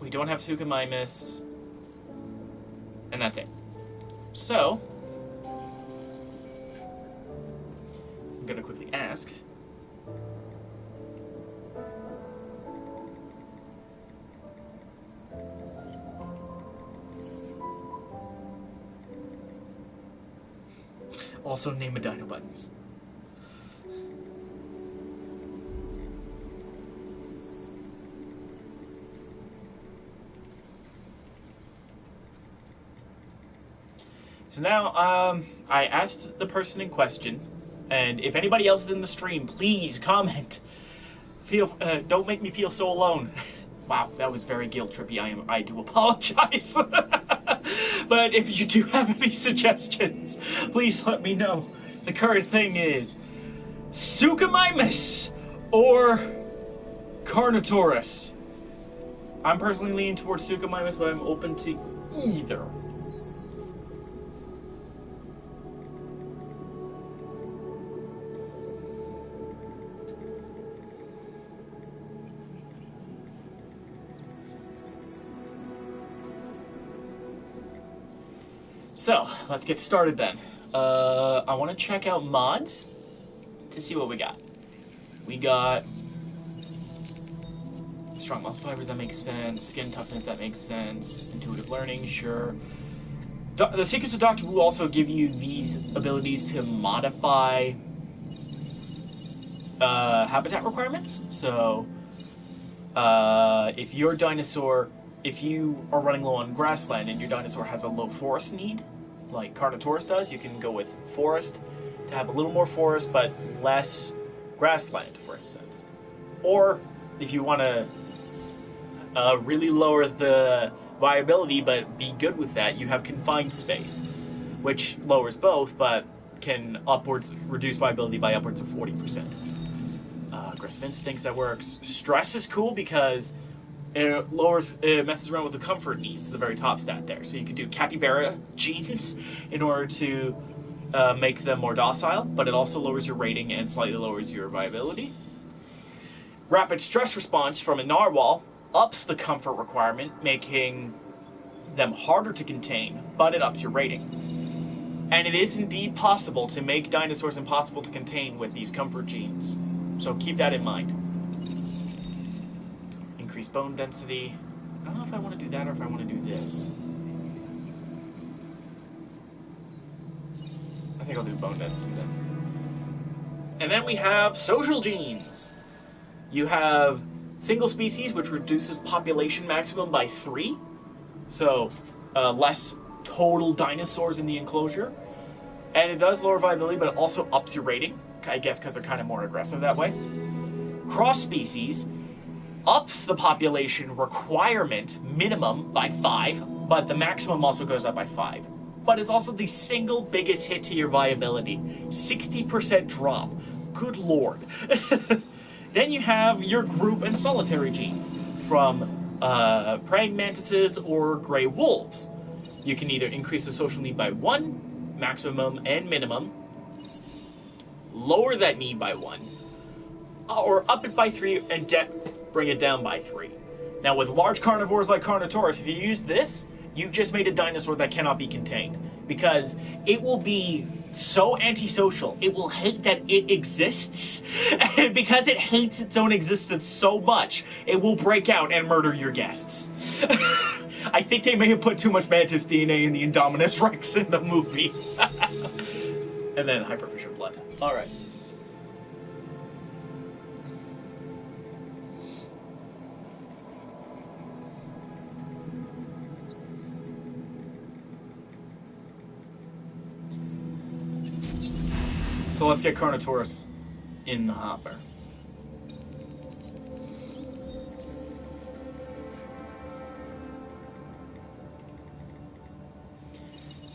We don't have Suchomimus. And that's it. So, I'm gonna quickly ask. Also, name a Dino Buttons. So now, I asked the person in question, and if anybody else is in the stream, please comment. Don't make me feel so alone. Wow, that was very guilt trippy. I do apologize. But if you do have any suggestions, please let me know. The current thing is Suchomimus or Carnotaurus. I'm personally leaning towards Suchomimus, but I'm open to either. So, let's get started then. I want to check out mods to see what we got. We got strong muscle fibers, that makes sense. Skin toughness, that makes sense. Intuitive learning, sure. The Secrets of Dr. Wu also give you these abilities to modify habitat requirements. So, if your dinosaur, if you are running low on grassland and your dinosaur has a low forest need, like Carnotaurus does, you can go with forest to have a little more forest but less grassland, for instance. Or if you want to really lower the viability but be good with that, you have confined space, which lowers both but can reduce viability by upwards of 40%. Aggressive instincts, that works. Stress is cool because it messes around with the comfort needs, the very top stat there. So you can do capybara genes in order to make them more docile, but it also lowers your rating and slightly lowers your viability. Rapid stress response from a narwhal ups the comfort requirement, making them harder to contain, but it ups your rating. And it is indeed possible to make dinosaurs impossible to contain with these comfort genes. So keep that in mind. Increase bone density. I don't know if I want to do that or if I want to do this. I think I'll do bone density then. And then we have social genes. You have single species, which reduces population maximum by 3. So less total dinosaurs in the enclosure. And it does lower viability, but it also ups your rating. I guess because they're kind of more aggressive that way. Cross species ups the population requirement minimum by 5, but the maximum also goes up by 5. But it's also the single biggest hit to your viability. 60% drop. Good lord. Then you have your group and solitary genes from praying mantises or gray wolves. You can either increase the social need by 1, maximum and minimum, lower that need by 1, or up it by 3 and bring it down by 3. Now with large carnivores like Carnotaurus, if you use this, you've just made a dinosaur that cannot be contained. Because it will be so antisocial, it will hate that it exists, and because it hates its own existence so much, it will break out and murder your guests. I think they may have put too much mantis DNA in the Indominus Rex in the movie. And then hyperfisher blood. Alright. So let's get Carnotaurus in the hopper.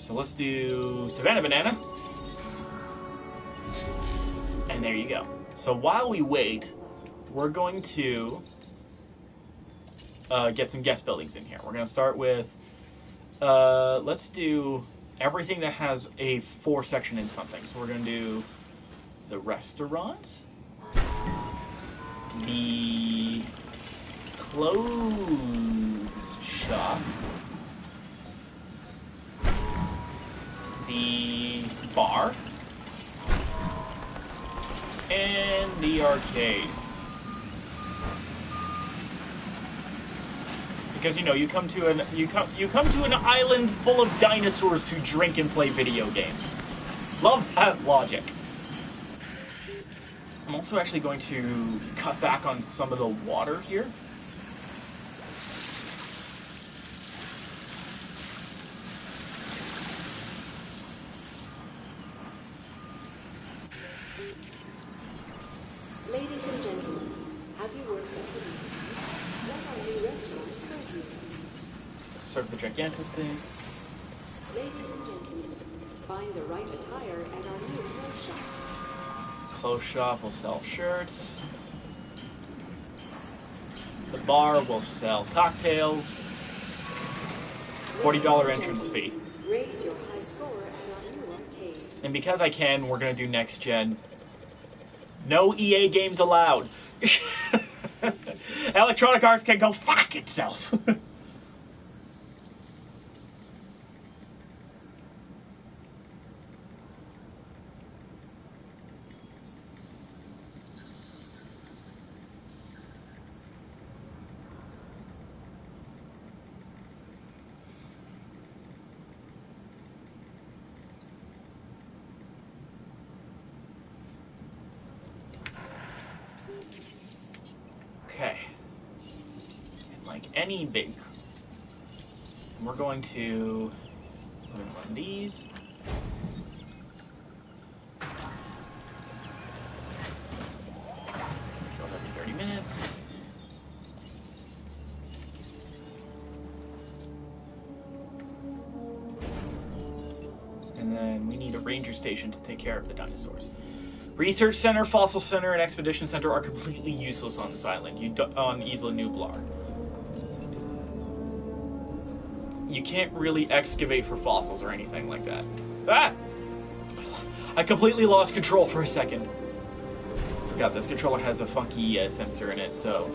So let's do Savannah Banana. And there you go. So while we wait, we're going to get some guest buildings in here. We're going to start with, let's do everything that has a 4 section in something. So we're going to do the restaurant, the clothes shop, the bar, And the arcade. Because you come to an island full of dinosaurs to drink and play video games. Love that logic. I'm also actually going to cut back on some of the water here. Ladies and gentlemen, have you worked out what our new restaurant serves you? Serve the gigantus thing. Ladies and gentlemen, find the right attire at our new clothes shop. Clothes shop will sell shirts. The bar will sell cocktails. $40 entrance fee. Raise your high score at our new arcade. And because I can, we're gonna do next gen. No EA games allowed. Electronic Arts can go fuck itself. Okay. And like any big, we're going to run these. Goes every 30 minutes. And then we need a ranger station to take care of the dinosaurs. Research Center, Fossil Center, and Expedition Center are completely useless on this island. On Isla Nublar. You can't really excavate for fossils or anything like that. Ah! I completely lost control for a second. Forgot this controller has a funky sensor in it, so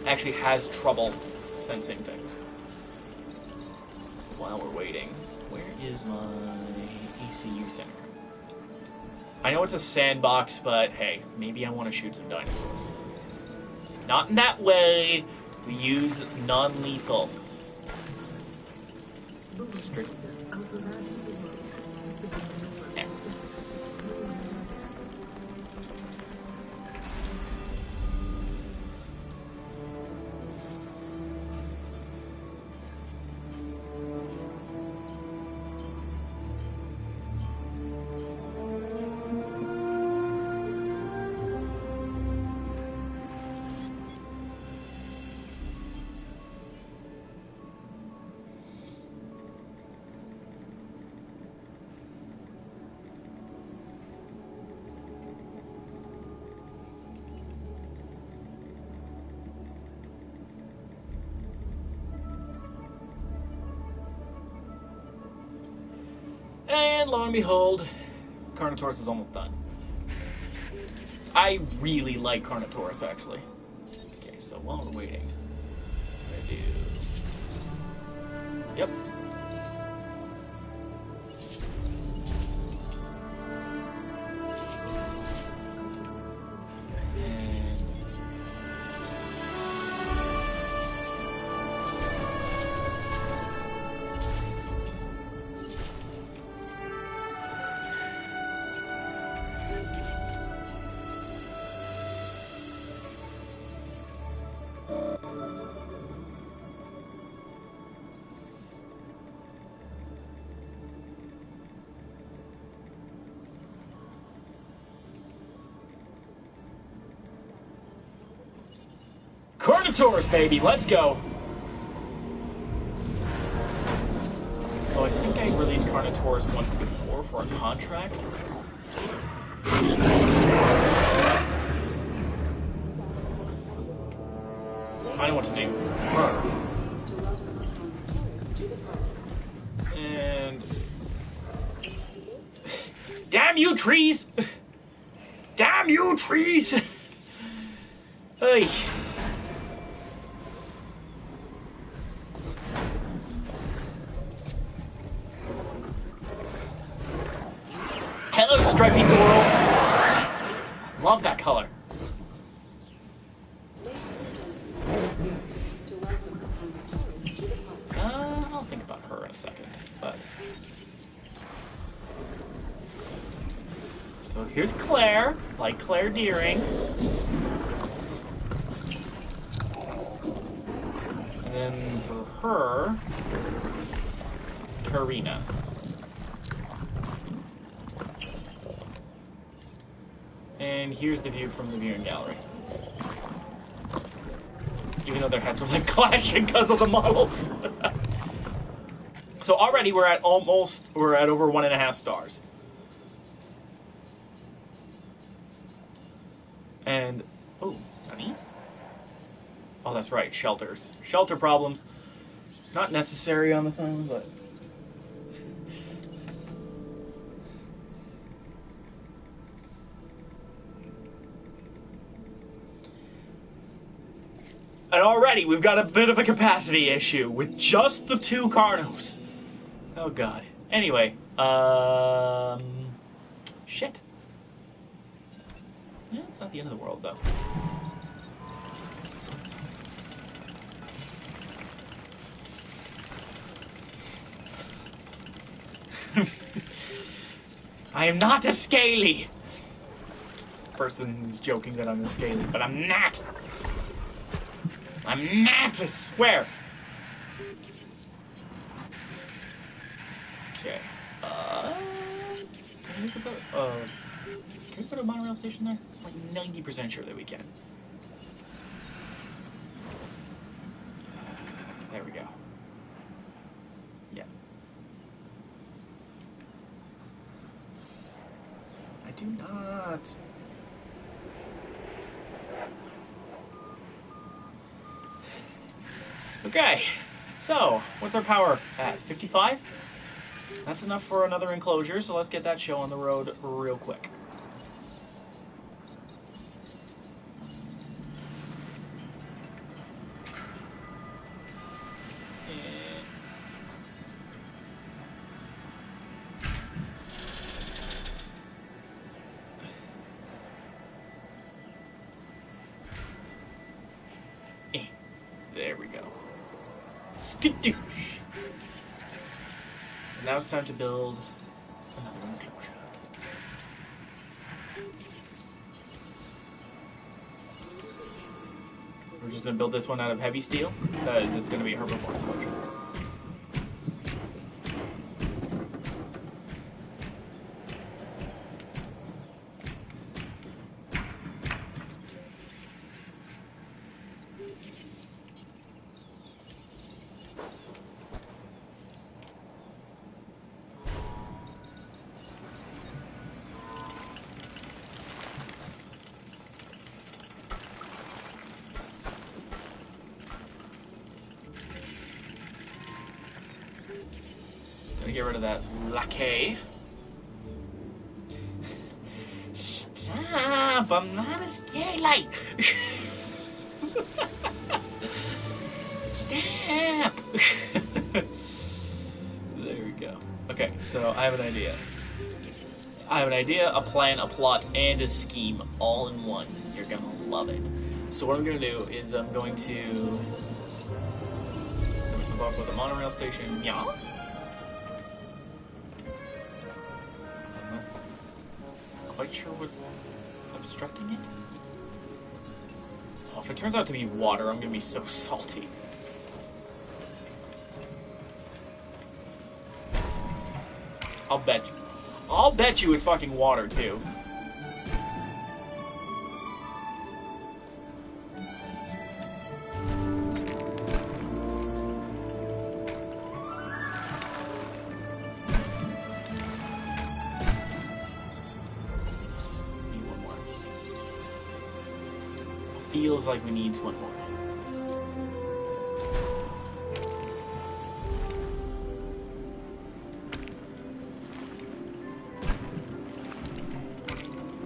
actually has trouble sensing things. While we're waiting, where is my ECU center? I know it's a sandbox, but hey, maybe I want to shoot some dinosaurs. Not in that way. We use non-lethal. Strict. Yeah. And lo and behold, Carnotaurus is almost done. I really like Carnotaurus, actually. Okay, so while we're waiting, I'm gonna do... Yep. Carnotaurus, baby, let's go. Oh, I think I released Carnotaurus once before for a contract. I know what to do. And... Damn you, trees! Damn you, trees! Hey. Hello, stripy coral. Love that color. To welcome our tourists to the park. I'll think about her in a second. But so here's Claire, like Claire Deering. And then for her, Karina. And here's the view from the viewing gallery. Even though their heads are like clashing because of the models. So already we're at over 1.5 stars. And, oh, honey? Oh, that's right, shelters. Shelter problems. Not necessary on this island, but... And already we've got a bit of a capacity issue with just the 2 Carnos. Oh god. Anyway, shit. Yeah, it's not the end of the world though. I am not a scaly. Person is joking that I'm a scaly, but I'm not. I'm not, I swear. Okay. Can we put a monorail station there? I'm like 90% sure that we can. There we go. Yeah. I do not. Okay, so what's our power at? 55? That's enough for another enclosure, so let's get that show on the road real quick. There we go. Skadoosh! And now it's time to build another enclosure. We're just going to build this one out of heavy steel, because it's going to be a herbivore enclosure. Gonna get rid of that lackey. Stop! I'm not a scaly. Stop! There we go. Okay, so I have an idea. I have an idea, a plan, a plot, and a scheme all in one. You're gonna love it. So what I'm gonna do is I'm going to set myself up with a monorail station. Yeah. Quite sure what's obstructing it. Oh, if it turns out to be water, I'm gonna be so salty. I'll bet you it's fucking water too. Feels like we need one more.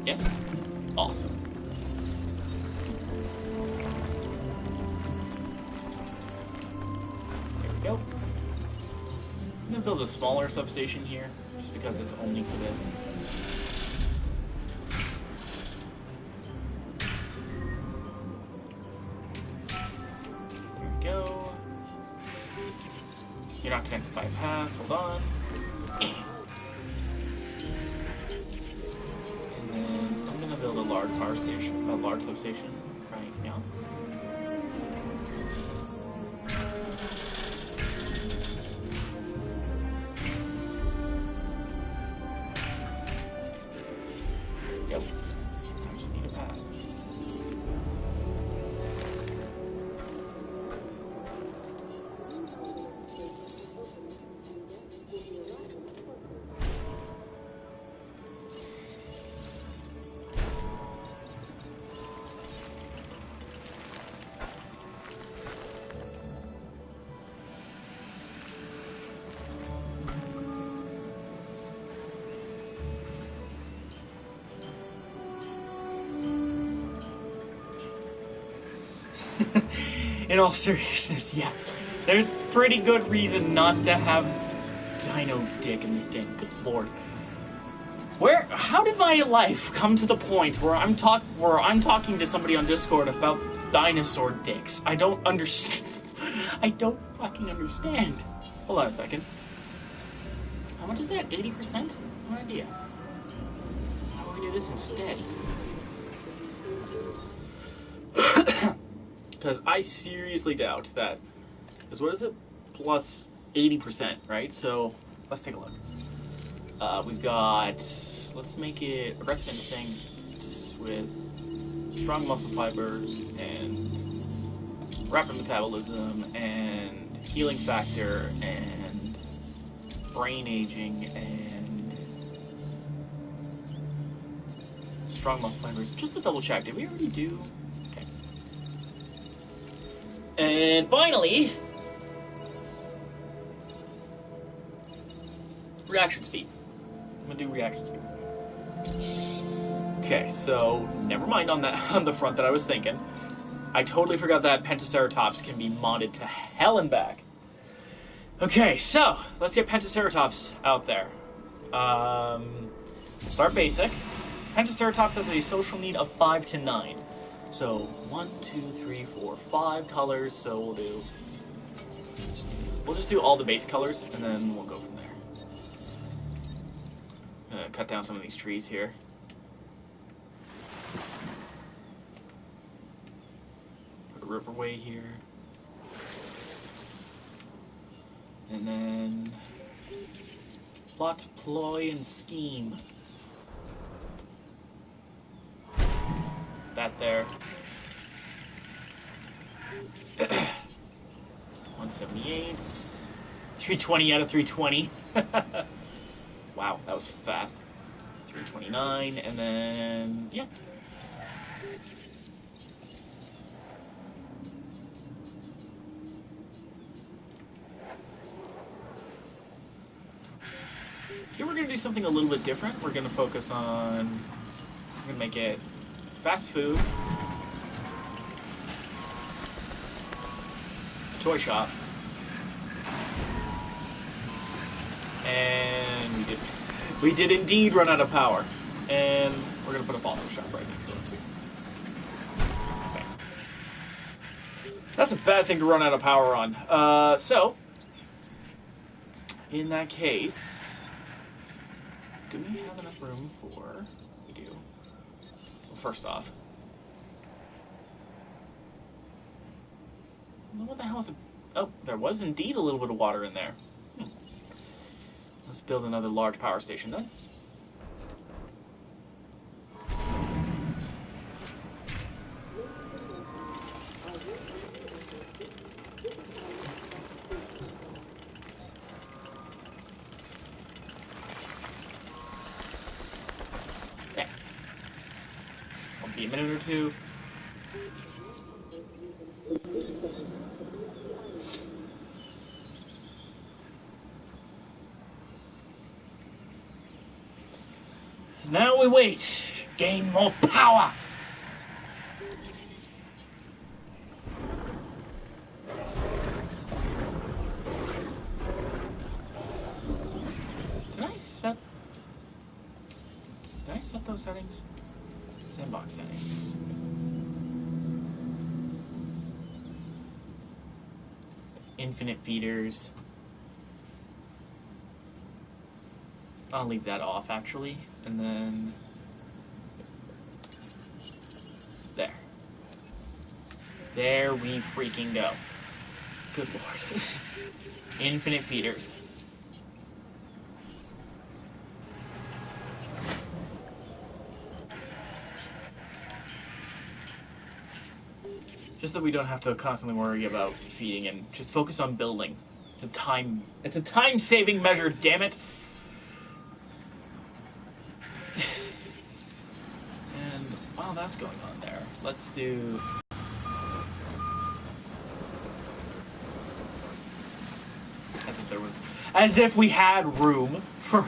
Yes? Awesome. There we go. I'm gonna build a smaller substation here, just because it's only for this. path. Hold on. And then I'm gonna build a large power station, a large substation right now. Yep. I just need a path. In all seriousness, yeah. There's pretty good reason not to have Dino Dick in this game. Good lord. How did my life come to the point where I'm talking to somebody on Discord about dinosaur dicks? I don't understand. I don't fucking understand. Hold on a second. How much is that? 80%? No idea. How do we do this instead? Because I seriously doubt that. Because what is it? Plus 80%, right? So let's take a look. We've got. Let's make it aggressive instinct with strong muscle fibers and rapid metabolism and healing factor and brain aging and strong muscle fibers. Just to double check, did we already do? And finally, reaction speed. I'm gonna do reaction speed. Okay, so never mind on that on the front that I was thinking. I totally forgot that Pentaceratops can be modded to hell and back. Okay, so let's get Pentaceratops out there. Start basic. Pentaceratops has a social need of 5 to 9. So 1, 2, 3, 4, 5 colors. So we'll just do all the base colors, and then we'll go from there. I'm gonna cut down some of these trees here. Put a riverway here, and then plot, ploy, and scheme. That there. 178. 320 out of 320. Wow, that was fast. 329, and then yeah. Here we're gonna do something a little bit different. We're gonna focus on. We're gonna make it fast food, toy shop, and we did indeed run out of power. And we're gonna put a fossil shop right next to it too. Okay. That's a bad thing to run out of power on. So in that case, do we have enough room for? We do. First off, what the hell is it? Oh, there was indeed a little bit of water in there. Let's build another large power station then. Okay. I'll be a minute or two. Now we wait. Gain more power. Did I set those settings? Sandbox settings. Infinite feeders. I'll leave that off, actually. And then... there. There we freaking go. Good lord. Infinite feeders. Just that we don't have to constantly worry about feeding and just focus on building. It's a time-saving measure, damn it. And while that's going on there, let's do... as if we had room for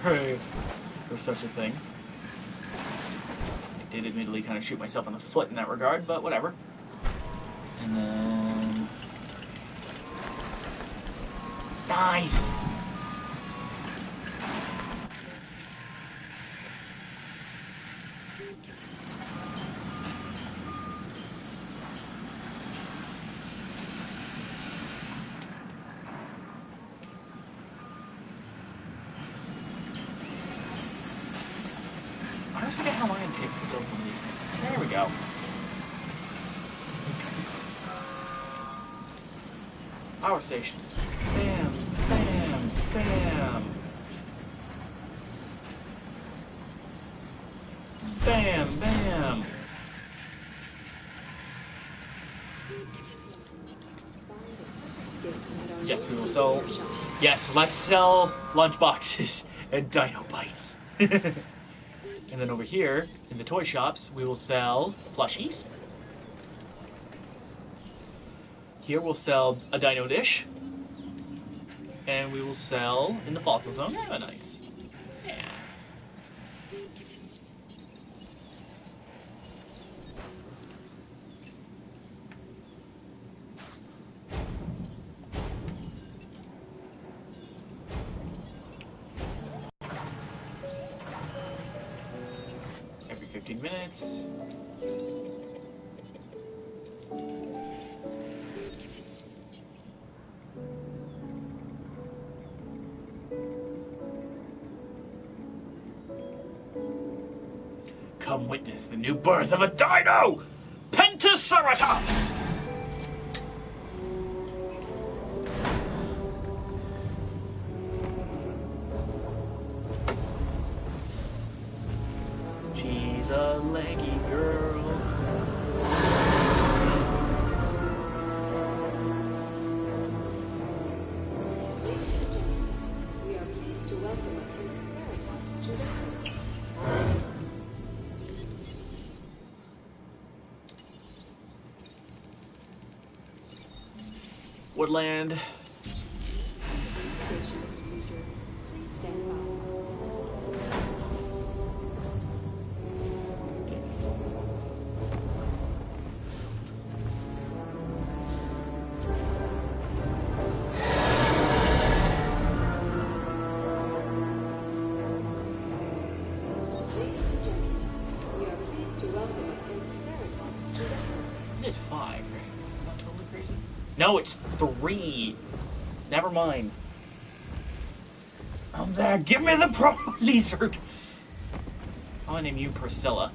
such a thing. I did admittedly kind of shoot myself in the foot in that regard, but whatever. And then... nice! I always forget how long it takes to build one of these things. There we go. Power stations. Bam, bam, bam. Bam, bam. Yes, we will sell... yes, let's sell lunch boxes and dino bites. And then over here, in the toy shops, we will sell plushies. Here we'll sell a dino dish. And we will sell, in the fossil zone, ammonites. Yeah. Every 15 minutes. Come witness the new birth of a dino! Pentaceratops! She's a leggy girl. We are pleased to welcome a Pentaceratops to the house. Woodland. Station procedure. Please stand by. Ladies and gentlemen, we are pleased to welcome a Pentaceratops to the house. It is 5, right? Am I totally crazy? No, it's 3. Never mind. I'm there. Give me the pro lizard. I'm gonna name you Priscilla.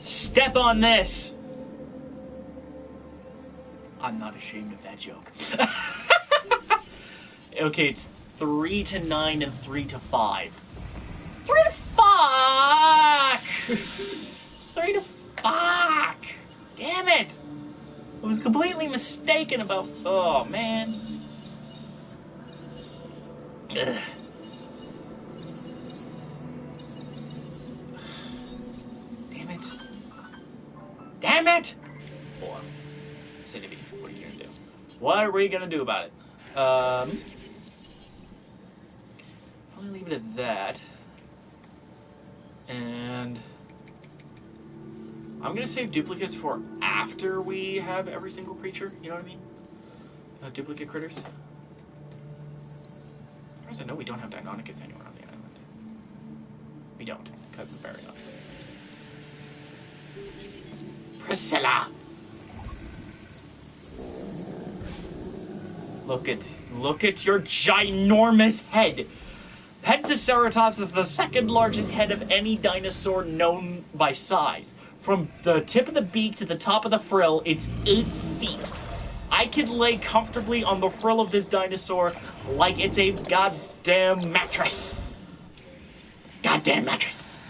Step on this. I'm not ashamed of that joke. Okay, it's 3 to 9 and 3 to 5. 3 to fuck! 3 to fuck! Damn it! I was completely mistaken about... oh, man. Ugh. Damn it. Damn it! 4. Acidity. What are you gonna do? What are we gonna do about it? Probably leave it at that. And I'm gonna save duplicates for after we have every single creature. You know what I mean? Duplicate critters. As far as I know, we don't have Deinonychus anywhere on the island. We don't, because it's very nice. Priscilla! Look at your ginormous head! Pentaceratops is the second largest head of any dinosaur known by size. From the tip of the beak to the top of the frill, it's 8 feet. I could lay comfortably on the frill of this dinosaur like it's a goddamn mattress. Goddamn mattress.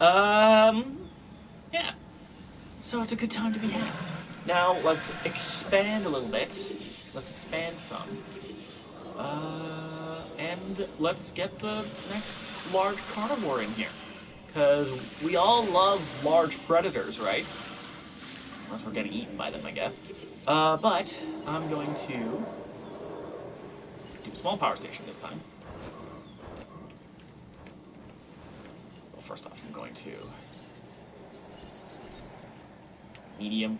Yeah. So it's a good time to be had. Now, let's expand a little bit. Let's expand some. And let's get the next large carnivore in here. Because we all love large predators, right? Unless we're getting eaten by them, I guess. But I'm going to do a small power station this time. Well, first off, I'm going to medium.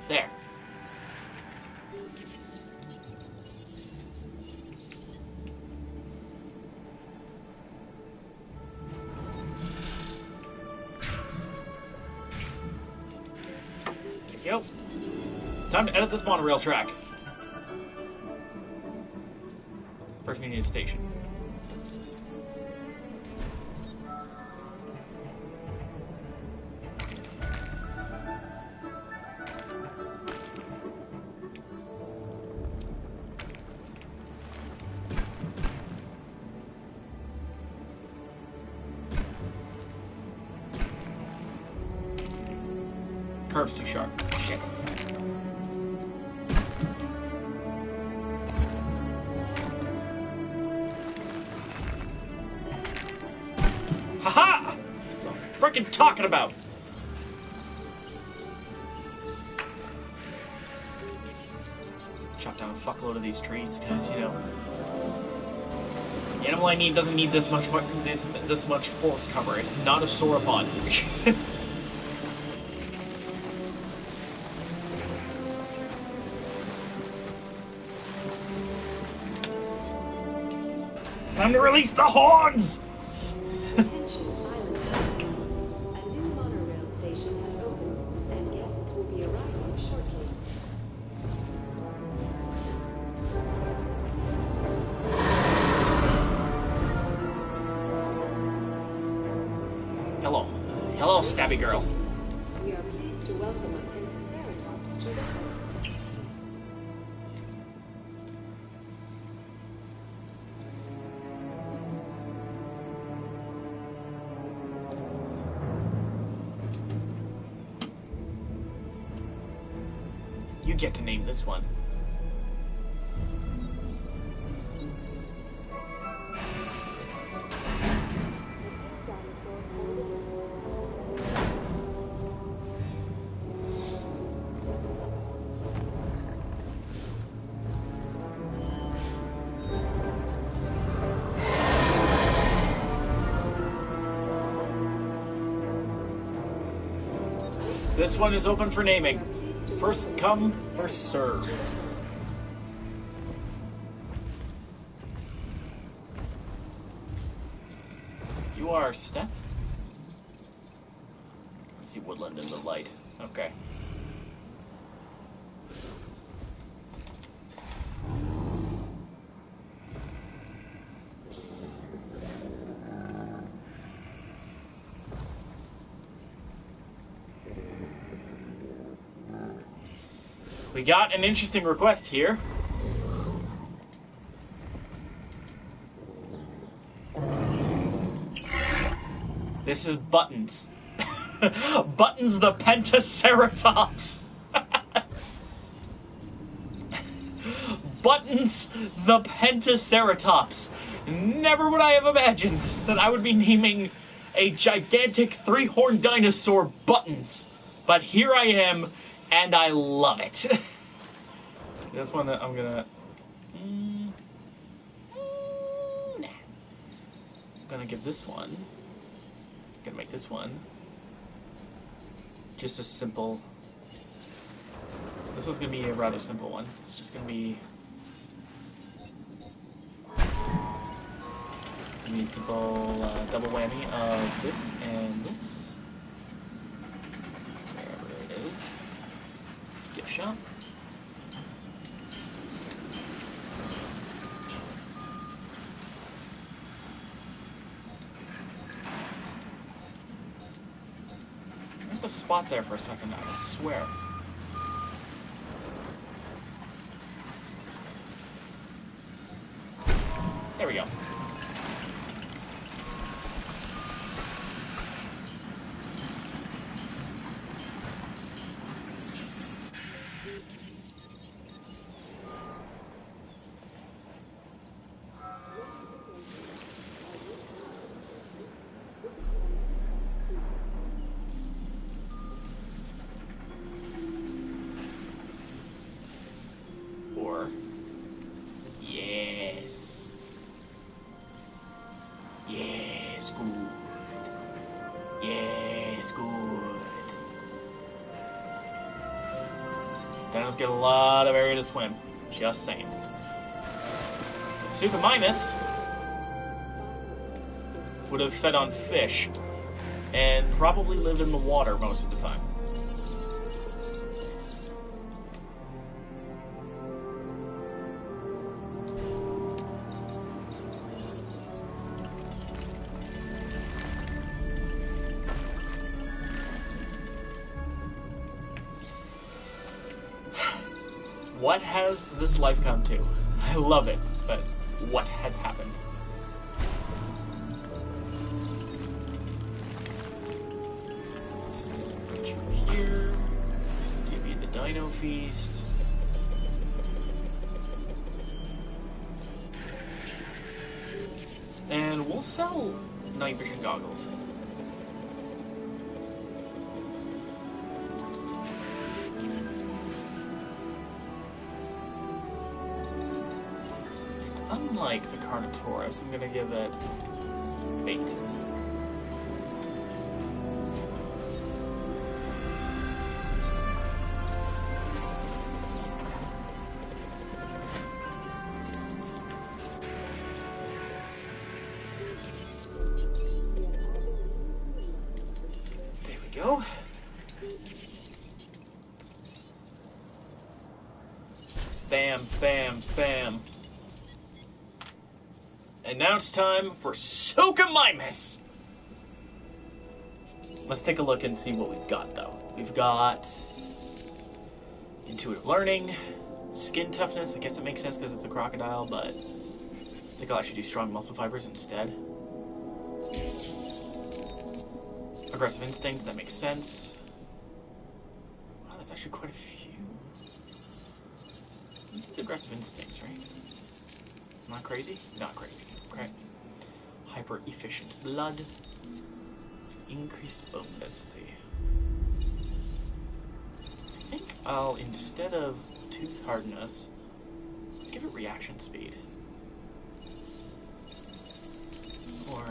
There. There you go. Time to edit this monorail track. First we need a station. Curve's too sharp. Shit. Haha! That's what I'm freaking talking about. Chop down a fuckload of these trees, because you know the animal I need doesn't need this much forest cover. It's not a sauropod. Time to release the horns! Attention, islanders. A new monorail station has opened, and guests will be arriving shortly. Hello. Hello, stabby girl. We are pleased to welcome a Pentaceratops to the home. You get to name this one. This one is open for naming. First come, first serve. You are Step? I see woodland in the light. Okay. We got an interesting request here. This is Buttons. Buttons the Pentaceratops. Buttons the Pentaceratops. Never would I have imagined that I would be naming a gigantic three-horned dinosaur Buttons. But here I am, And I love it. This one I'm gonna... nah. I'm gonna give this one... Gonna make this one just a simple... This one's gonna be a rather simple one. It's just gonna be... a simple double whammy of this and this. Wherever it is. Gift shop. There's a spot there for a second, I swear. There we go. Or, yes. Yes, good. Yes, good. Dinos get a lot of area to swim. Just saying. Suchomimus would have fed on fish and probably lived in the water most of the time. What has this life come to? I love it, but what has happened? Put you here. Give you the Dino Feast. And we'll sell night vision goggles. Unlike the Carnotaurus, I'm gonna give it bait. There we go. Bam, bam, bam. And now it's time for Suchomimus! Let's take a look and see what we've got, though. We've got intuitive learning, skin toughness. I guess it makes sense because it's a crocodile, but I think I'll actually do strong muscle fibers instead. Aggressive instincts, that makes sense. Wow, that's actually quite a few. Aggressive instincts, right? Not crazy? Not crazy. Okay. Hyper efficient blood. Increased bone density. I think I'll, instead of tooth hardness, let's give it reaction speed. Or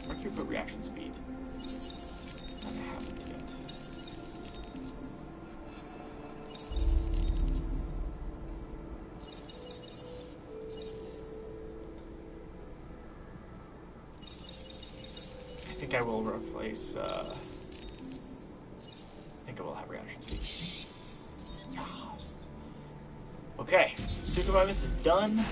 can we put reaction speed? Not happened yet. I think I will replace, I think I will have reaction speed. Yes. Okay, Suchomimus is done.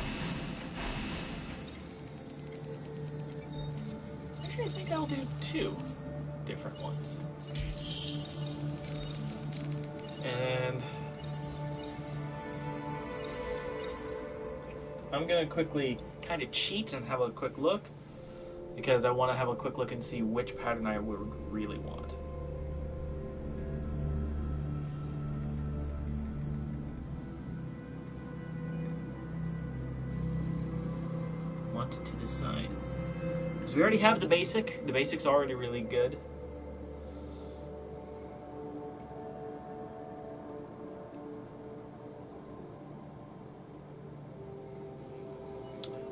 Actually, I think I'll do 2 different ones. And I'm gonna quickly kind of cheat and have a quick look, because I want to have a quick look and see which pattern I would really want. Want to decide. Because we already have the basic. The basic's already really good.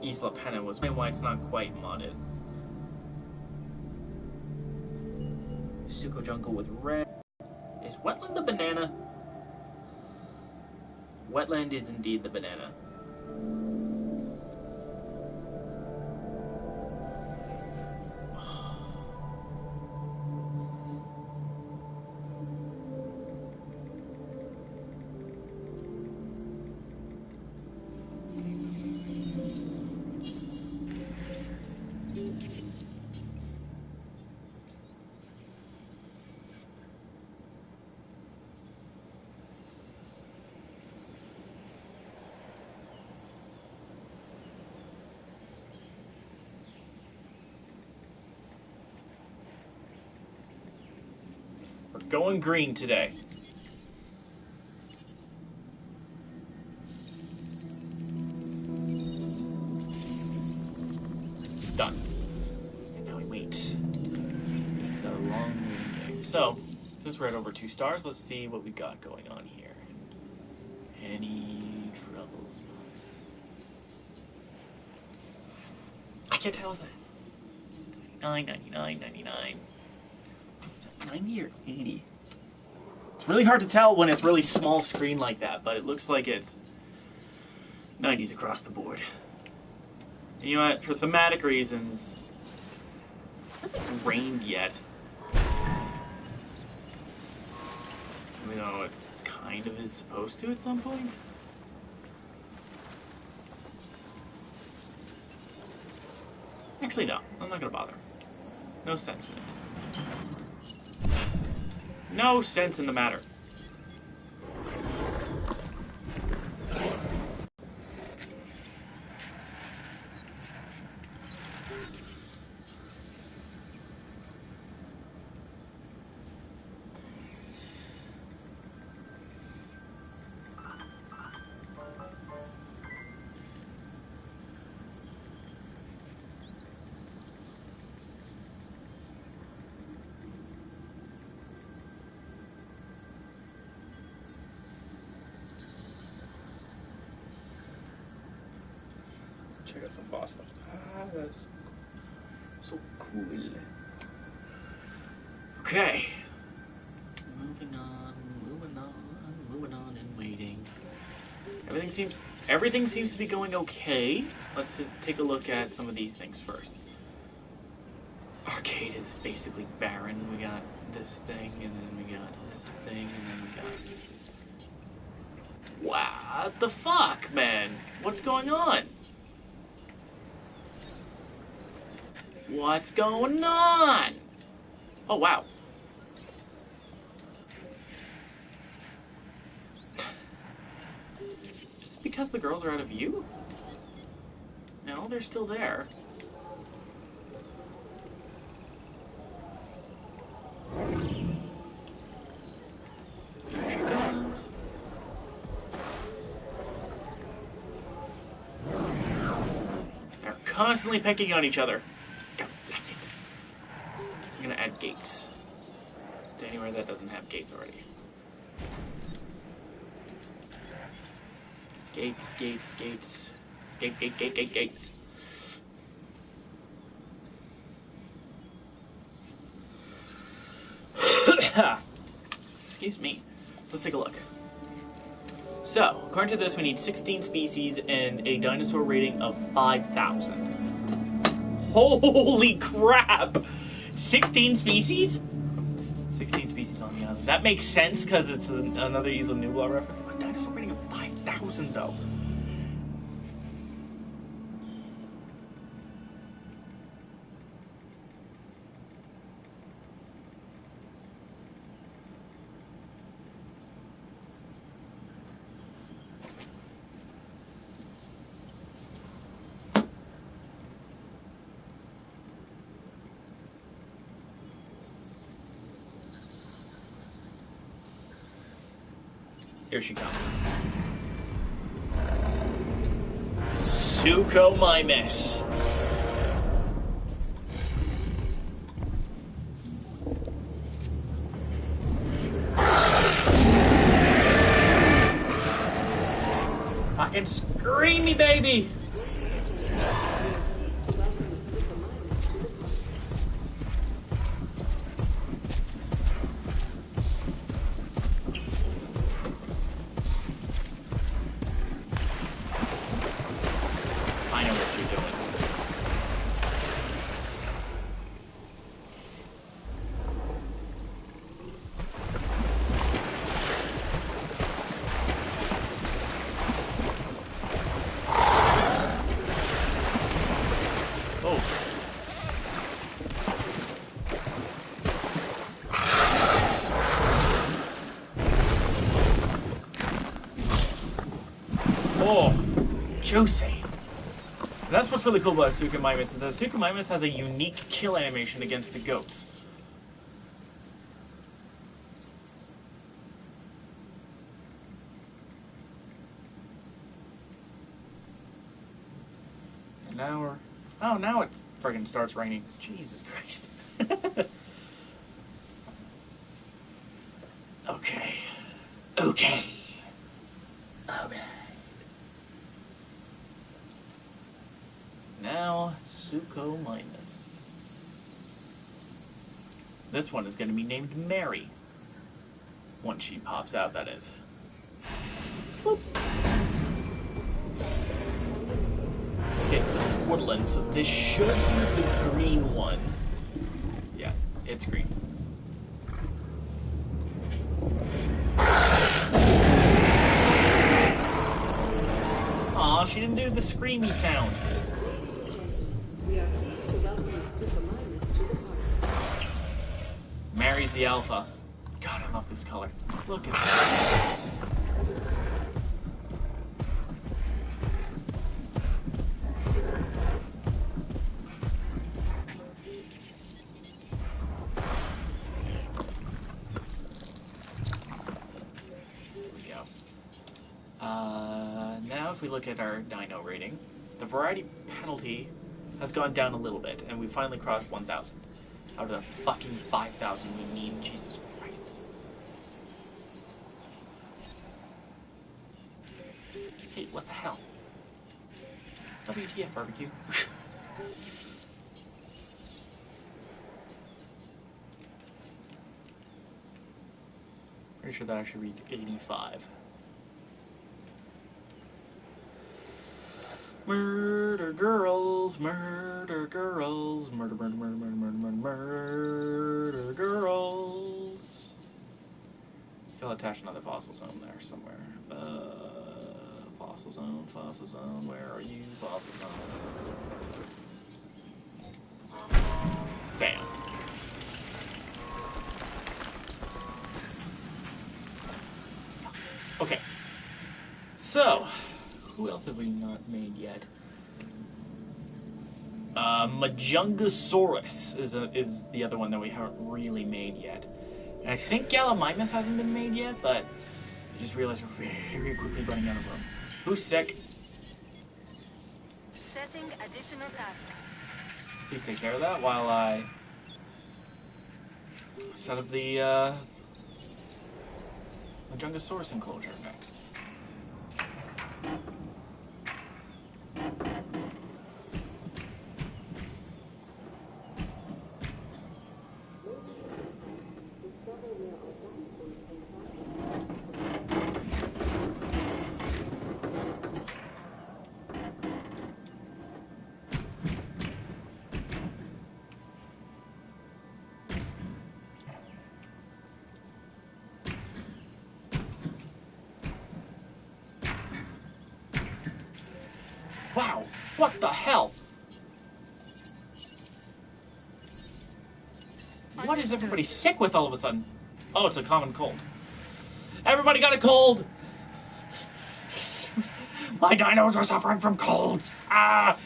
Isla Pena was. Why it's not quite modded. Suco Jungle with red. Is Wetland the banana? Wetland is indeed the banana. Going green today. Done. And now we wait. It's a long game. So, since we're at over 2 stars, let's see what we got going on here. Any troubles? I can't tell, is that $9.99.99? 90 or 80? It's really hard to tell when it's really small screen like that, but it looks like it's 90s across the board. And you know what? For thematic reasons, it hasn't rained yet. Even though it kind of is supposed to at some point. Actually, no. I'm not gonna bother. No sense in it. No sense in the matter. Check out some boss stuff. Ah, that's so cool. Okay. Moving on and waiting. Everything seems to be going okay. Let's take a look at some of these things first. Arcade is basically barren. We got this thing, and then we got this thing, and then we got... Wow, what the fuck, man? What's going on? What's going on? Oh, wow. Just because the girls are out of view? No, they're still there. There she goes. They're constantly picking on each other. I'm gonna add gates to anywhere that doesn't have gates already. Gates. Gate. Excuse me. Let's take a look. So, according to this, we need 16 species and a dinosaur rating of 5,000. Holy crap! 16 species? 16 species on the island. That makes sense because it's another Isla Nublar reference. A dinosaur rating of 5,000 though. Here she comes. Suchomimus. Fucking screamy, baby! Oh, Jose. And that's what's really cool about Asuka Mimus, is that Asuka Mimus has a unique kill animation against the goats. And now we're... Oh, now it friggin' starts raining. Jesus Christ. Okay. Okay. Alright. Now, Suko Minus. This one is going to be named Mary. Once she pops out, that is. Boop. Okay, so this is woodland, so this should be the green one. Yeah, it's green. Aw, she didn't do the screamy sound. We are pleased to welcome Super Minus to the party. Mary's the alpha. God, I love this color. Look at that. Now if we look at our dino rating, the variety penalty has gone down a little bit, and we finally crossed 1,000. Out of the fucking 5,000 we need, Jesus Christ. Hey, what the hell? WTF, barbecue? Pretty sure that actually reads 85. Murder girls, murder girls, murder, murder, murder, murder, murder, murder, murder girls. I'll attach another fossil zone there somewhere. Fossil zone, where are you, fossil zone? Bam. Okay. So, who else have we not made yet? Majungasaurus is the other one that we haven't really made yet. And I think Gallimimus hasn't been made yet, but I just realized we're very quickly running out of room. Who's sick? Setting additional task. Please take care of that while I set up the Majungasaurus enclosure next. Wow, what the hell? What is everybody sick with all of a sudden? Oh, it's a common cold. Everybody got a cold! My dinos are suffering from colds! Ah!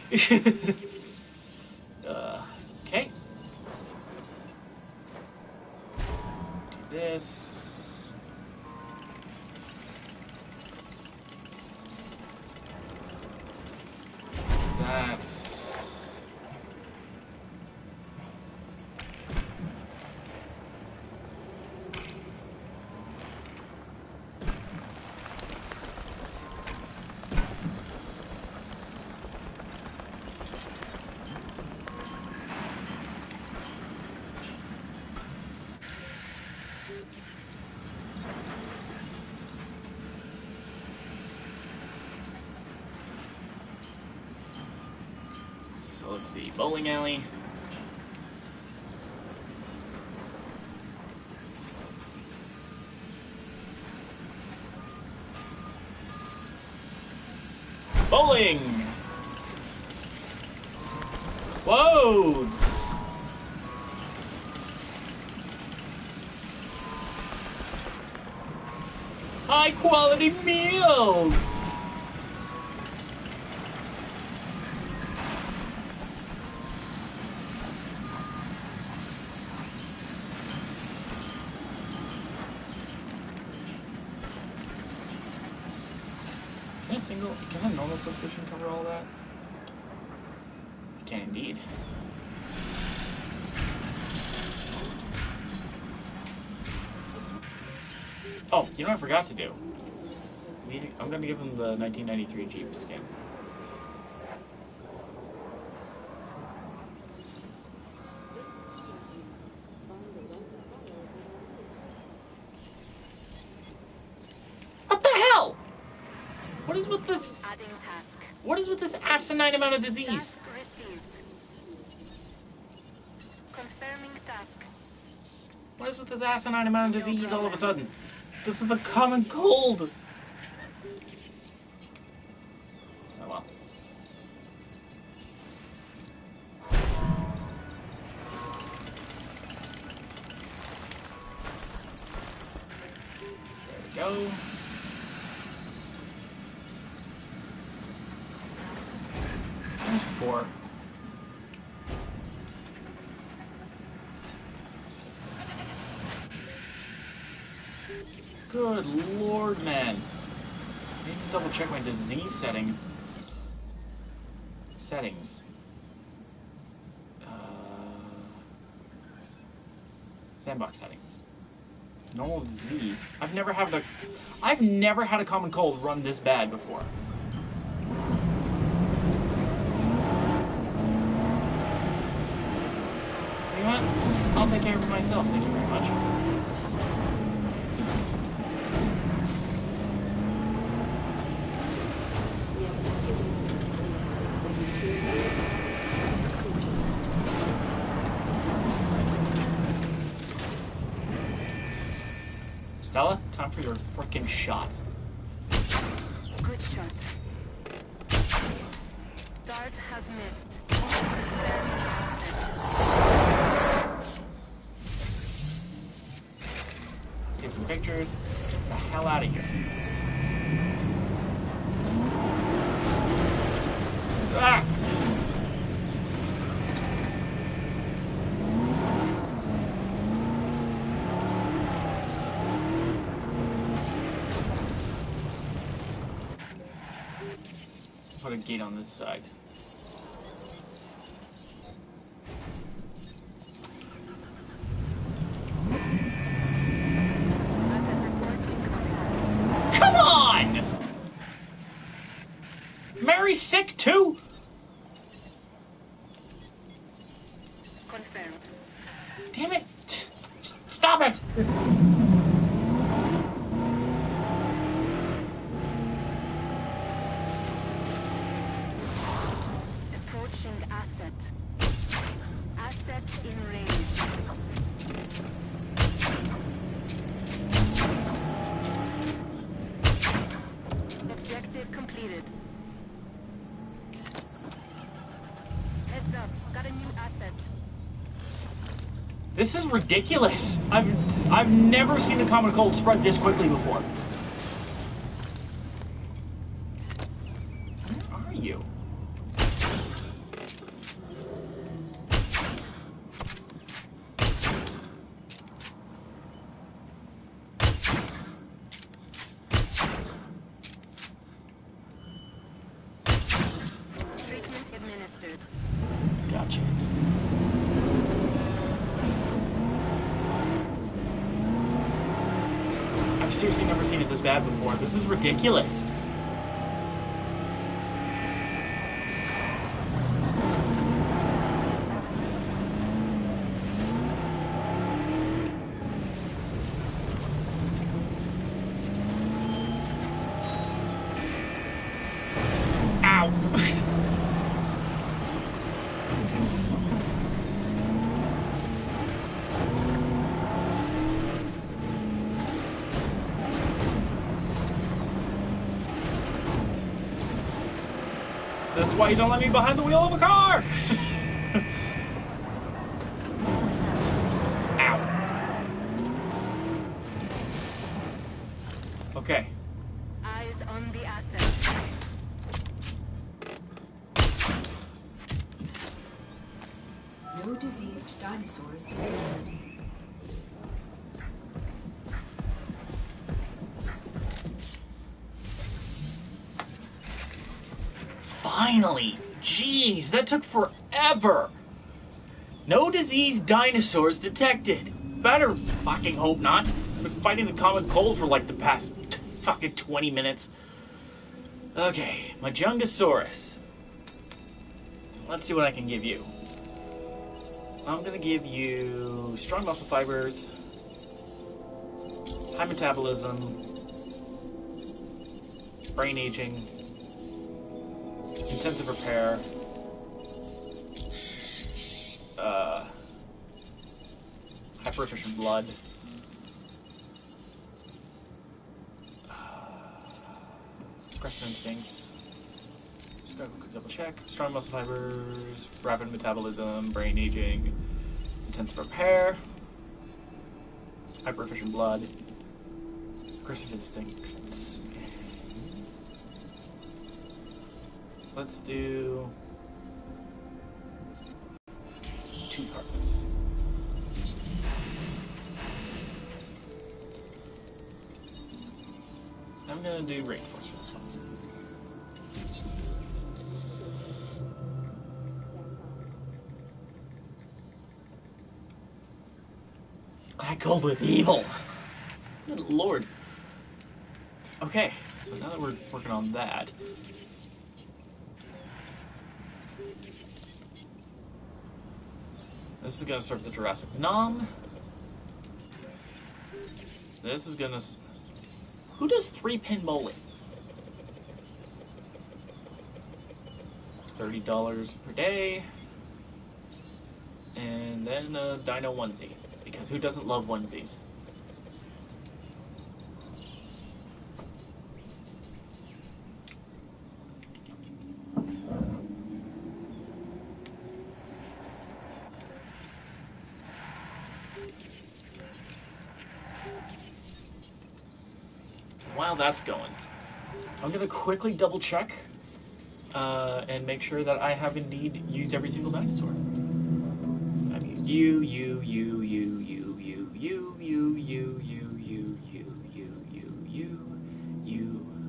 Okay. Do this. That. So let's see, bowling alley. Bowling! Loads! High quality meals! Can a normal substation cover all that? It can indeed. Oh, you know what I forgot to do? I'm gonna give him the 1993 Jeep skin. What the hell? What is with this? Adding task. What is with this asinine amount of disease? Task received. Confirming task. What is with this asinine amount of disease all of a sudden? This is the common cold. Oh well. There we go. There's 4. Good lord, man. I need to double check my disease settings. Sandbox settings. Normal disease. I've never had a common cold run this bad before. So you know what? I'll take care of it myself. Thank you very much. Stella, time for your frickin' shots. Good shot. Dart has missed. Confirming asset. Take some pictures. Get the hell out of here. Ah! Put a gate on this side. Asset report incoming. Come on! Mary's sick too? Confirmed. Damn it! Just stop it! Approaching asset. Asset in range. Objective completed. Heads up, got a new asset. This is ridiculous. I've never seen a common cold spread this quickly before. Where are you? Treatment administered. Gotcha. I've seriously never seen it this bad before. This is ridiculous. Ow. That's why you don't let me behind the wheel of a car! Ow. Okay. Eyes on the asset. No diseased dinosaurs detected. Finally! Jeez, that took forever! No diseased dinosaurs detected. Better fucking hope not. I've been fighting the common cold for like the past fucking 20 minutes. Okay, Majungasaurus. Let's see what I can give you. I'm gonna give you strong muscle fibers, high metabolism, brain aging, intensive repair, hyper-efficient blood, aggressive instincts. Just gotta quick double check. Strong muscle fibers, rapid metabolism, brain aging, intensive repair, hyper-efficient blood, aggressive instincts. Let's do 2 cards. I'm gonna do reinforce for this one. That gold was evil. Good lord. Okay, so now that we're working on that, this is gonna serve the Jurassic Nom. This is gonna. Who does 3-pin bowling? $30 per day. And then a Dino onesie. Because who doesn't love onesies? While that's going, I'm going to quickly double check and make sure that I have indeed used every single dinosaur. I've used you.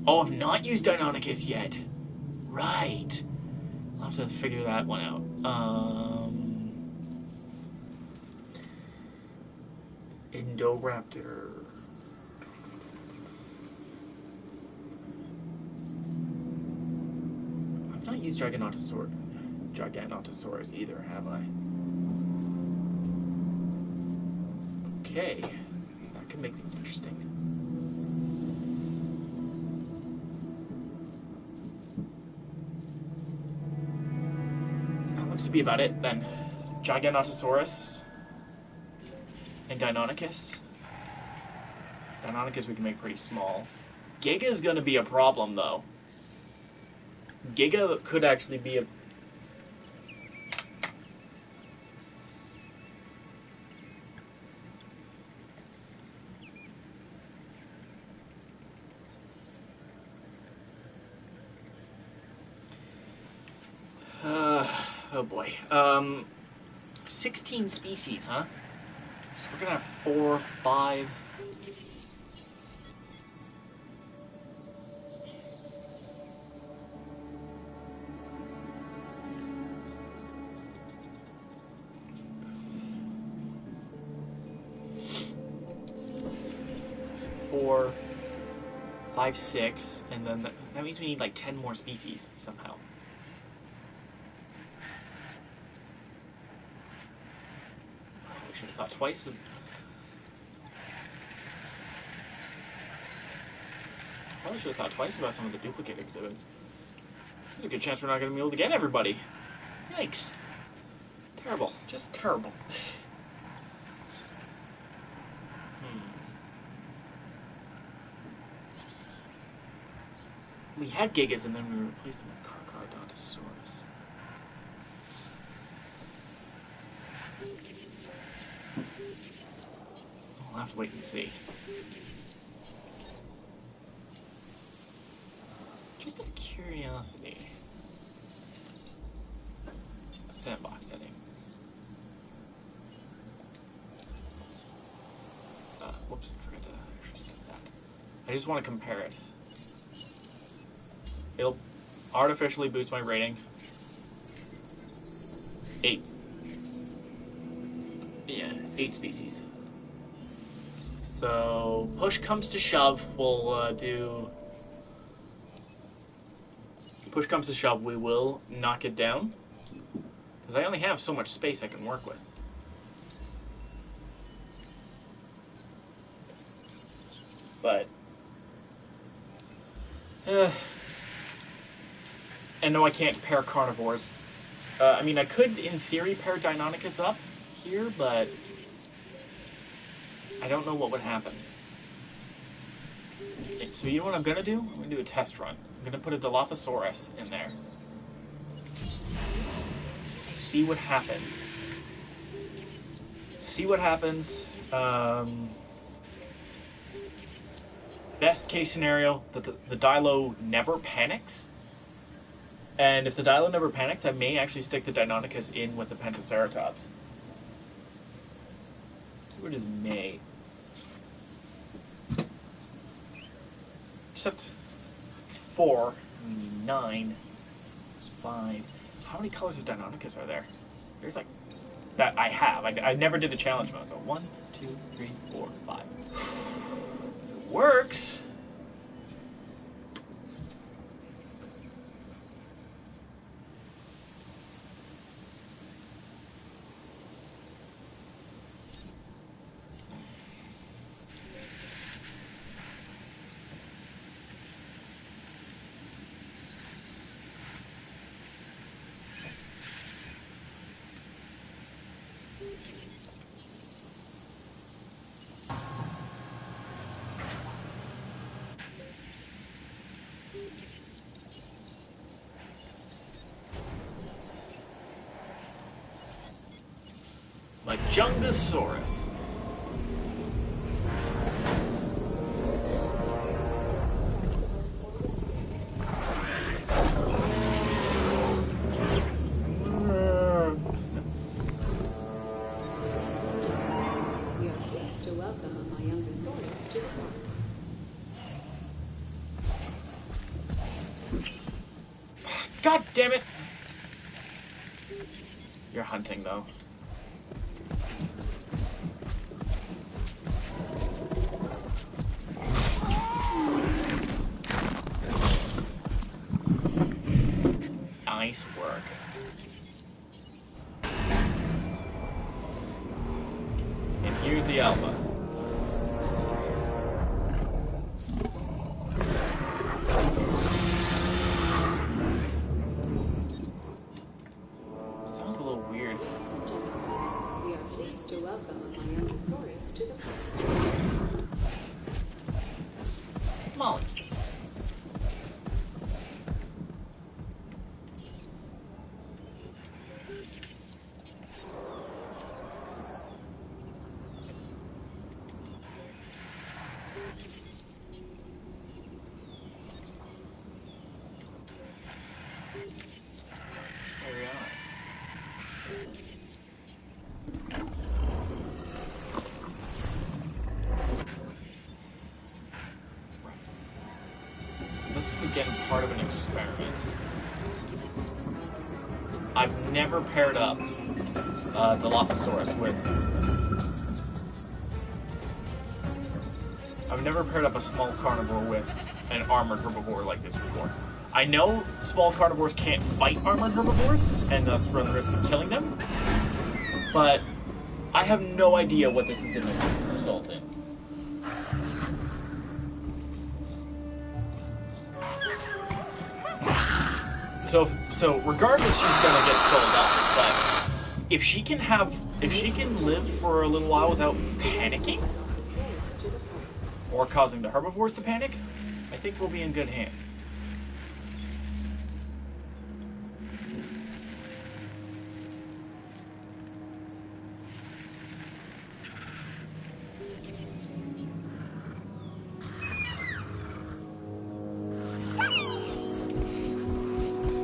Oh, I've not used Deinonychus yet. Right. I'll have to figure that one out. Indoraptor. I've not used Giganotosaurus either, have I? Okay. That could make things interesting. That looks to be about it then. Giganotosaurus and Deinonychus. Deinonychus we can make pretty small. Giga is going to be a problem though. Giga could actually be a... oh boy. 16 species, huh? So we're gonna have 4, 5... So 4, 5, 6, and then that means we need like 10 more species somehow. We should have thought twice. Probably should have thought twice about some of the duplicate exhibits. There's a good chance we're not going to be able to get everybody. Yikes. Terrible. Just terrible. We had Gigas and then we replaced them with Carcharodontosaurus. We'll have to wait and see. Just out of curiosity. Sandbox settings. Whoops, I forgot to actually set that. I just want to compare it. Artificially boost my rating. 8. Yeah, 8 species. So, push comes to shove, we'll do... Push comes to shove, we will knock it down. Because I only have so much space I can work with. But... and no, I can't pair carnivores. I mean, I could, in theory, pair Deinonychus up here, but... I don't know what would happen. Okay, so you know what I'm going to do? I'm going to do a test run. I'm going to put a Dilophosaurus in there. See what happens. See what happens. Best case scenario, the Dilo never panics. And if the Dilo never panics, I may actually stick the Deinonychus in with the Pentaceratops. So where does May? Except it's 4, we need 9, 5. How many colors of Deinonychus are there? There's like that I have. I never did a challenge mode. So 1, 2, 3, 4, 5. It works. My Jungosaurus. We are pleased to welcome my Jungosaurus to the park. God damn it! You're hunting though. Nice work. And here's the alpha. Sounds a little weird. Ladies and gentlemen, we are pleased to welcome my Jungosaurus to the park. Molly. There we are. So this is again part of an experiment. I've never paired up Dilophosaurus with... I've never paired up a small carnivore with an armored herbivore like this before. I know small carnivores can't fight armored herbivores, and thus run the risk of killing them, but I have no idea what this is going to result in. So regardless, she's going to get sold up, but if she can live for a little while without panicking, or causing the herbivores to panic, I think we'll be in good hands.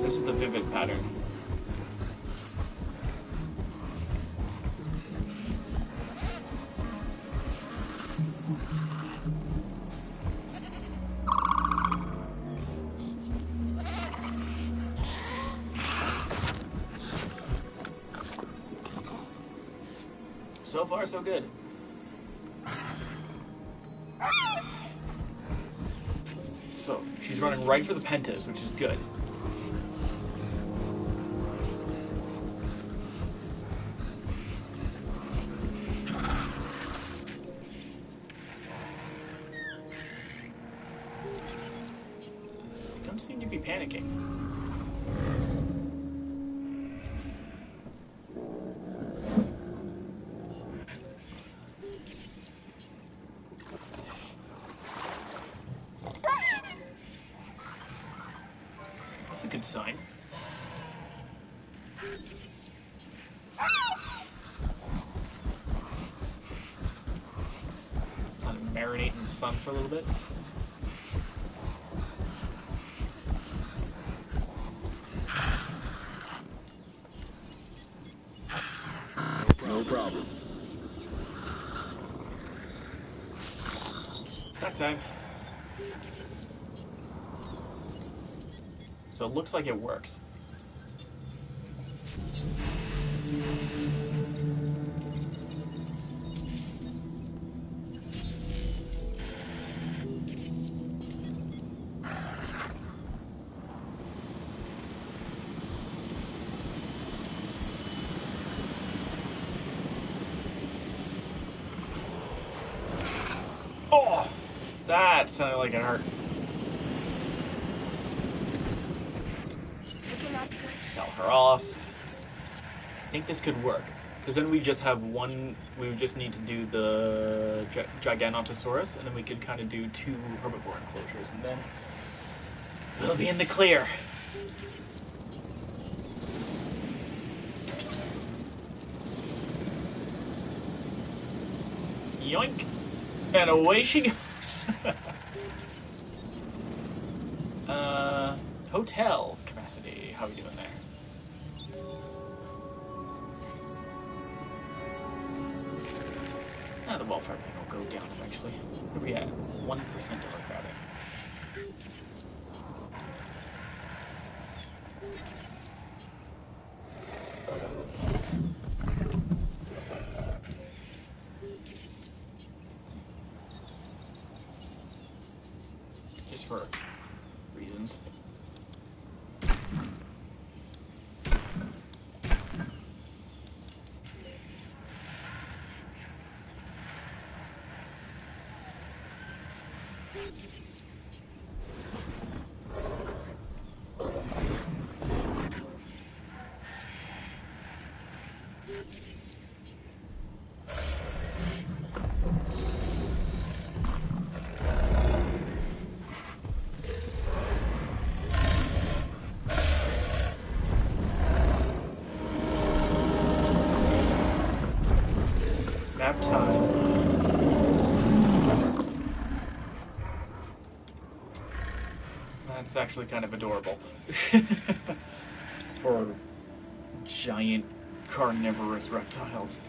This is the vivid pattern. So far, so good. So, she's running right for the Pentas, which is good. Don't seem to be panicking. That's a good sign. Let it marinate in the sun for a little bit. No problem. Snack time. So it looks like it works. Oh, that sounded like it hurt. Sell her off. I think this could work. Because then we just have one, we would just need to do the Gigantosaurus, and then we could kind of do 2 herbivore enclosures, and then we'll be in the clear. Yoink! And away she goes. Hotel capacity. How are we doing there? The welfare thing will go down eventually. Where are we at? 1% overcrowding. Just for reasons. Nap time. That's actually kind of adorable. For giant carnivorous reptiles.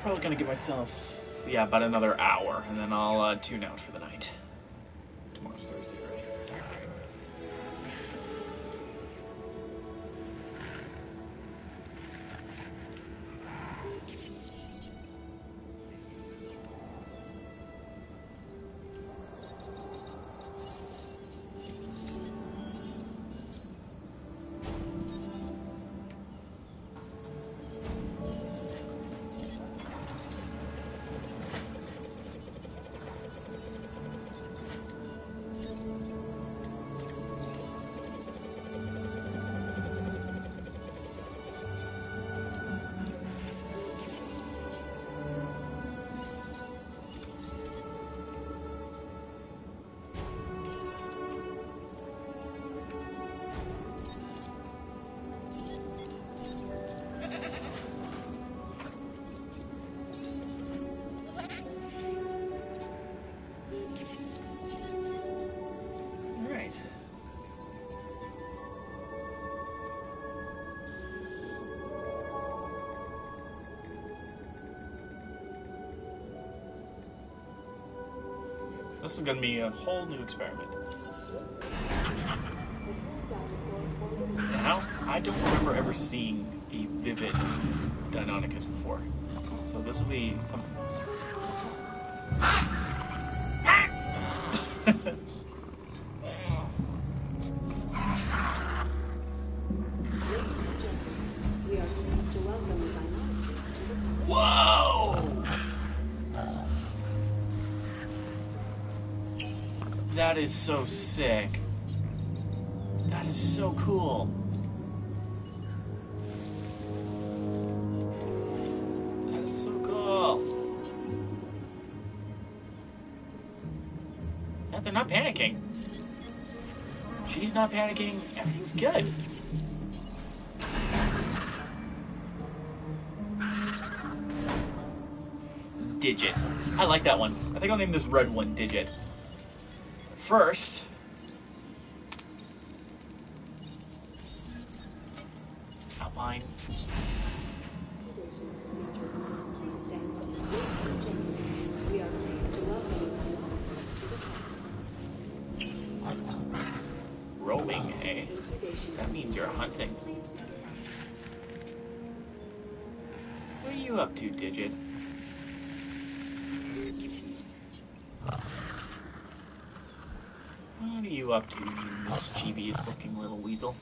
Probably gonna give myself, yeah, about another hour, and then I'll tune out for the night. Tomorrow's Thursday, right? this is going to be a whole new experiment. Now, I don't remember ever seeing a vivid Deinonychus before. So this will be something. We are pleased to welcome the Deinonychus to the park. Whoa! That is so sick. That is so cool. That is so cool. Yeah, they're not panicking. She's not panicking. Everything's good. Digit. I like that one. I think I'll name this red one Digit. First, outline. Please stand by. Ladies and gentlemen, we are pleased to welcome the Deinonychus to the park. Roaming, eh? Incubation. That means you're hunting. Please stand by. What are you up to, Digit? What are you up to, you mischievous looking little weasel?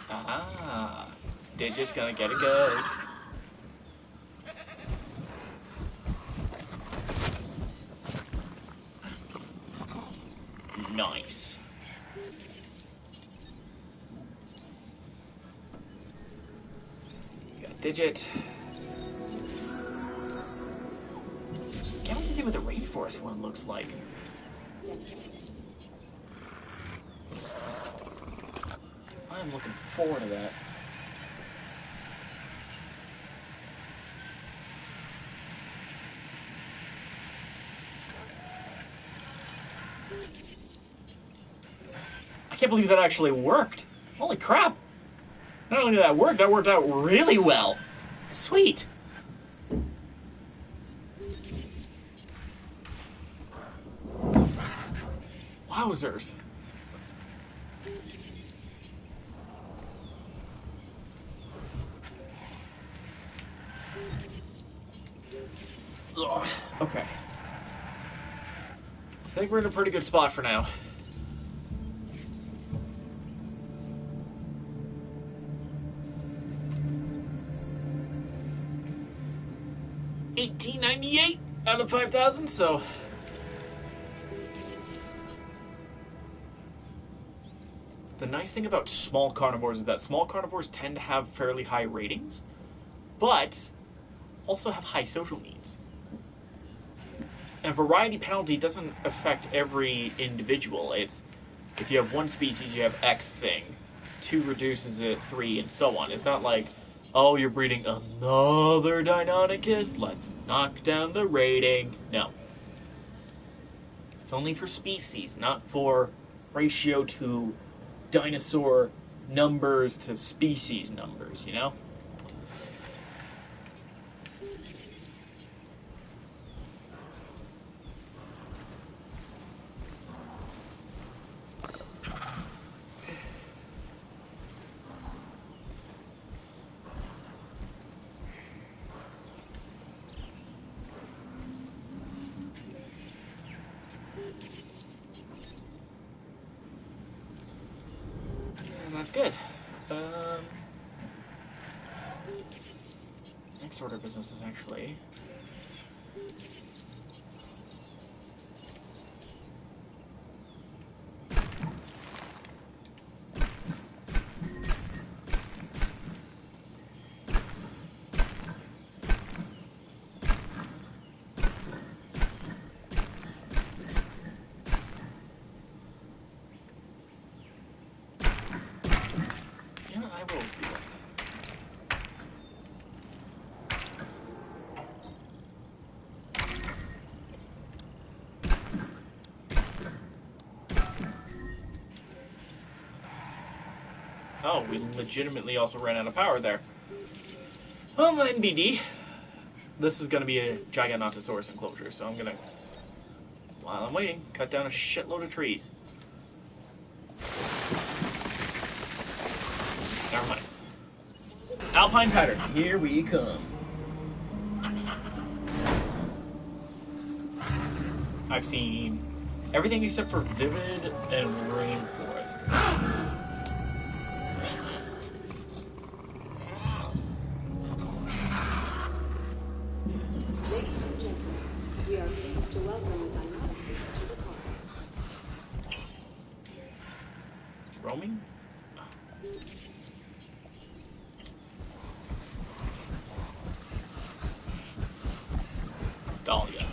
Ah, Digit's gonna get a go. Nice. Got Digit. Can't wait to see what the rainforest one looks like. I'm looking forward to that. I can't believe that actually worked. Holy crap. Not only did that worked out really well. Sweet. Wowzers. Ugh. Okay. I think we're in a pretty good spot for now. $18.98 out of 5,000, so the nice thing about small carnivores is that small carnivores tend to have fairly high ratings, but also have high social needs. And variety penalty doesn't affect every individual. It's if you have one species, you have X thing. 2 reduces it, 3, and so on. It's not like, oh, you're breeding another Deinonychus, let's knock down the rating. No. It's only for species, not for ratio to dinosaur numbers to species numbers, you know? That's good. Next order of business is actually Oh, we legitimately also ran out of power there. Well, NBD. This is going to be a Giganotosaurus enclosure, so I'm going to, while I'm waiting, cut down a shitload of trees. Never mind. Alpine pattern, here we come. I've seen everything except for Vivid and Rainforest. Ladies and gentlemen, we are pleased to welcome the Dynamicus to the park. Roaming? Dahlia.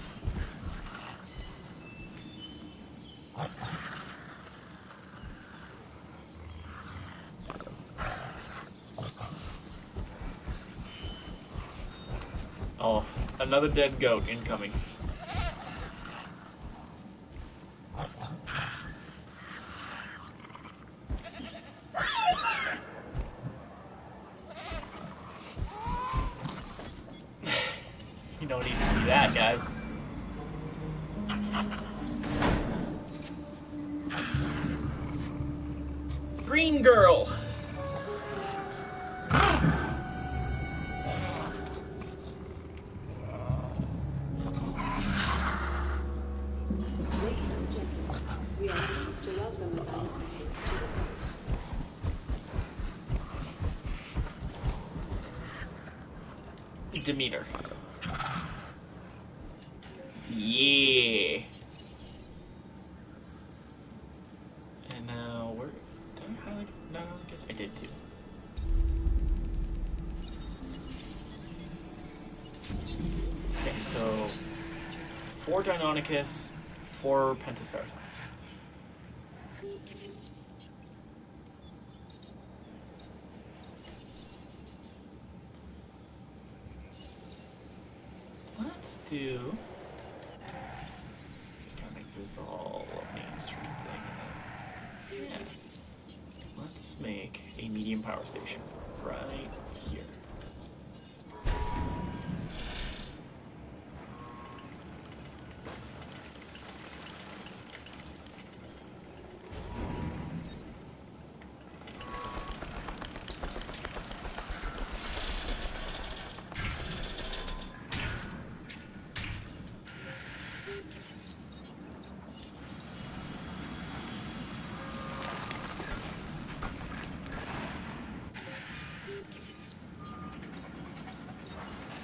Oh, another dead goat incoming. You don't need to see that, guys. Green girl. Ladies and gentlemen, we are pleased to welcome the Dynamicus to the park. Demeter. Yeah. And now where did I highlight? No, I guess I did too. Okay, so 4 Deinonychus, 4 Pentaceratops. Let's do. Gotta make this all a Main Street thing. Yeah. Let's make a medium power station right here.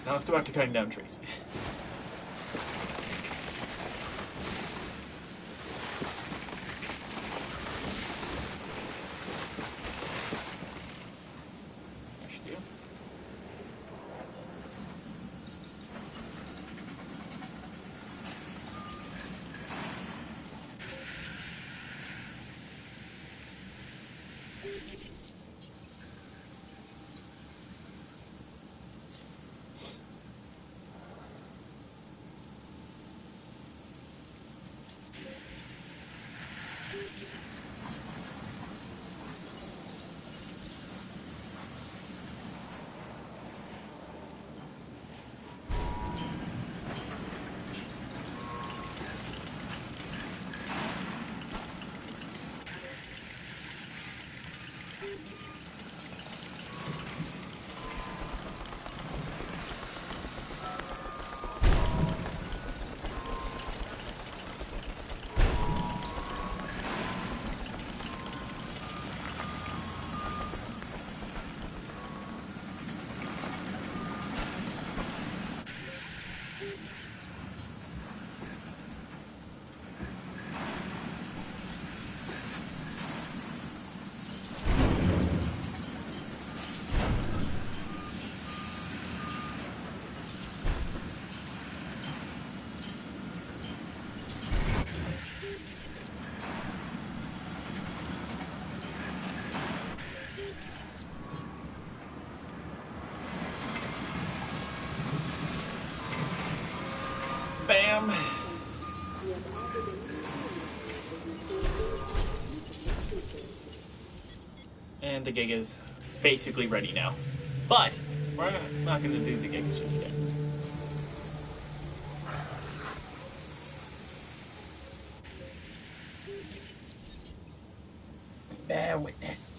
Now let's go back to cutting down trees. Actually, do. Bam! We have added a new element for the creatures. And the gig is basically ready now. But we're not going to do the gigs just yet. Bear witness.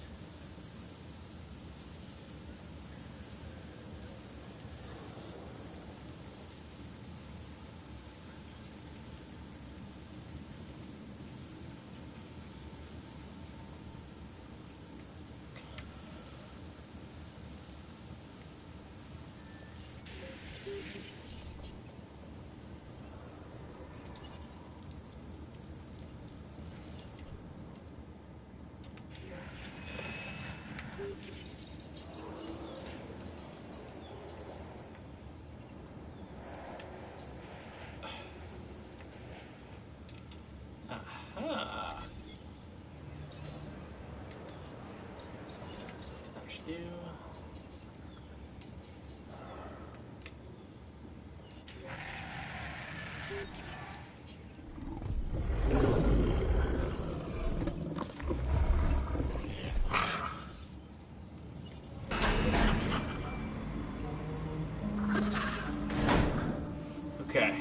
Aha. Push do. Okay.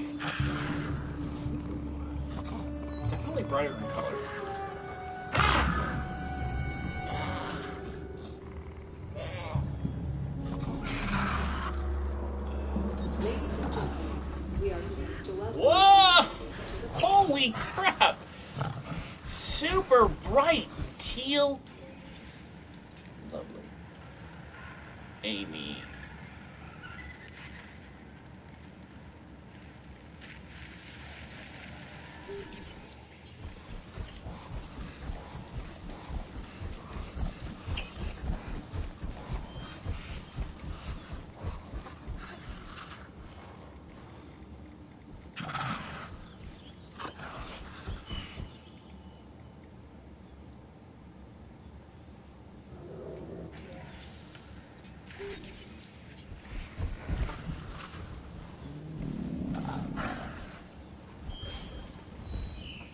It's definitely brighter in color. Ladies and gentlemen, we are pleased to welcome Whoa! Holy crap! Super bright teal. Lovely. Amy.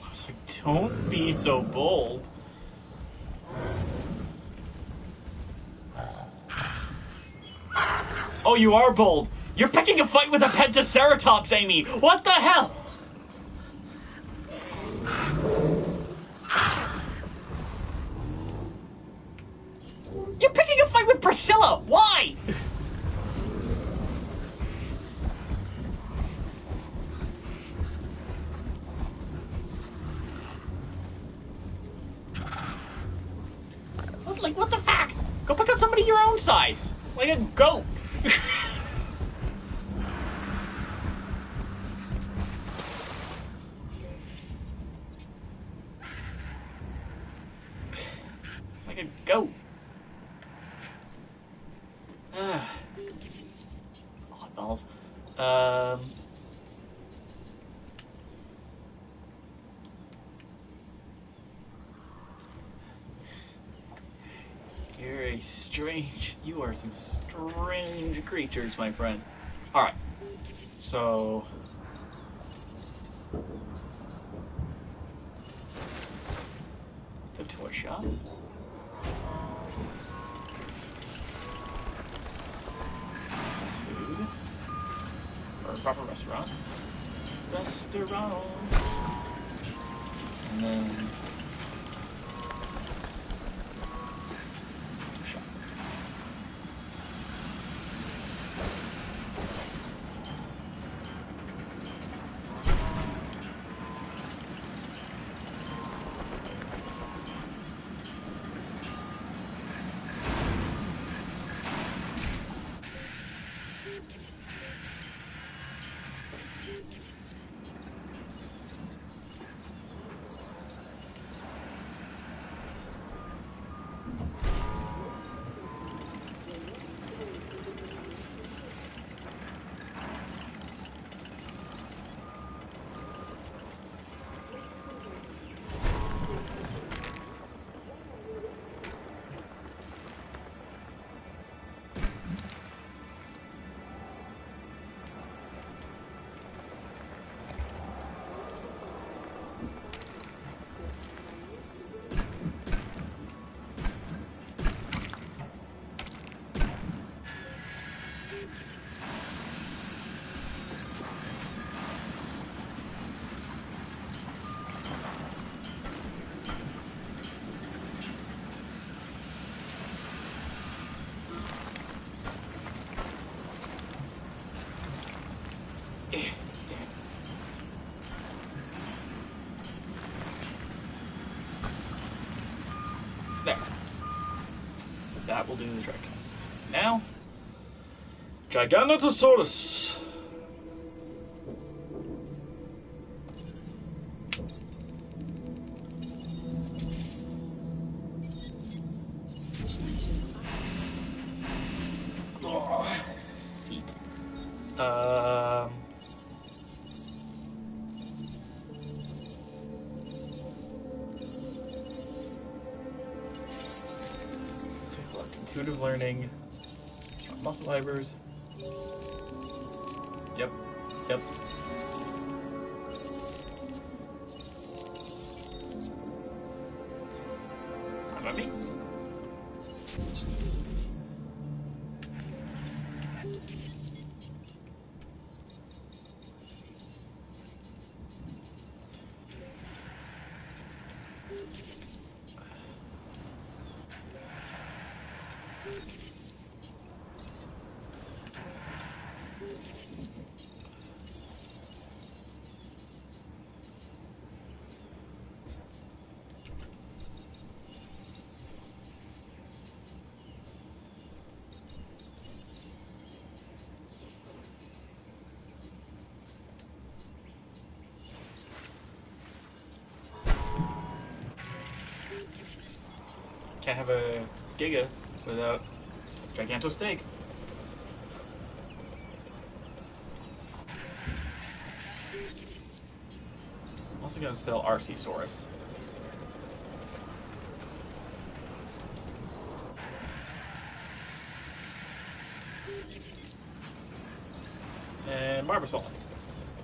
I was like, don't be so bold. Oh, you are bold. You're picking a fight with a Pentaceratops, Amy. What the hell? You're picking a fight with Priscilla. Why? Like, what the fuck? Go pick up somebody your own size. Like a goat. Like a goat. Oddballs. You're a strange... You are some strange creatures, my friend. Alright. So... the toy shop. Fast food. Or a proper restaurant. Restaurant. And then... shop. we'll do this right now. Now, Giganotosaurus. Feet. Take a look. Intuitive learning. Muscle fibers. Yep. Yep. Fine by me. Can't have a Giga without Giganto Steak. I'm also gonna sell Arcesaurus. And Barbasol.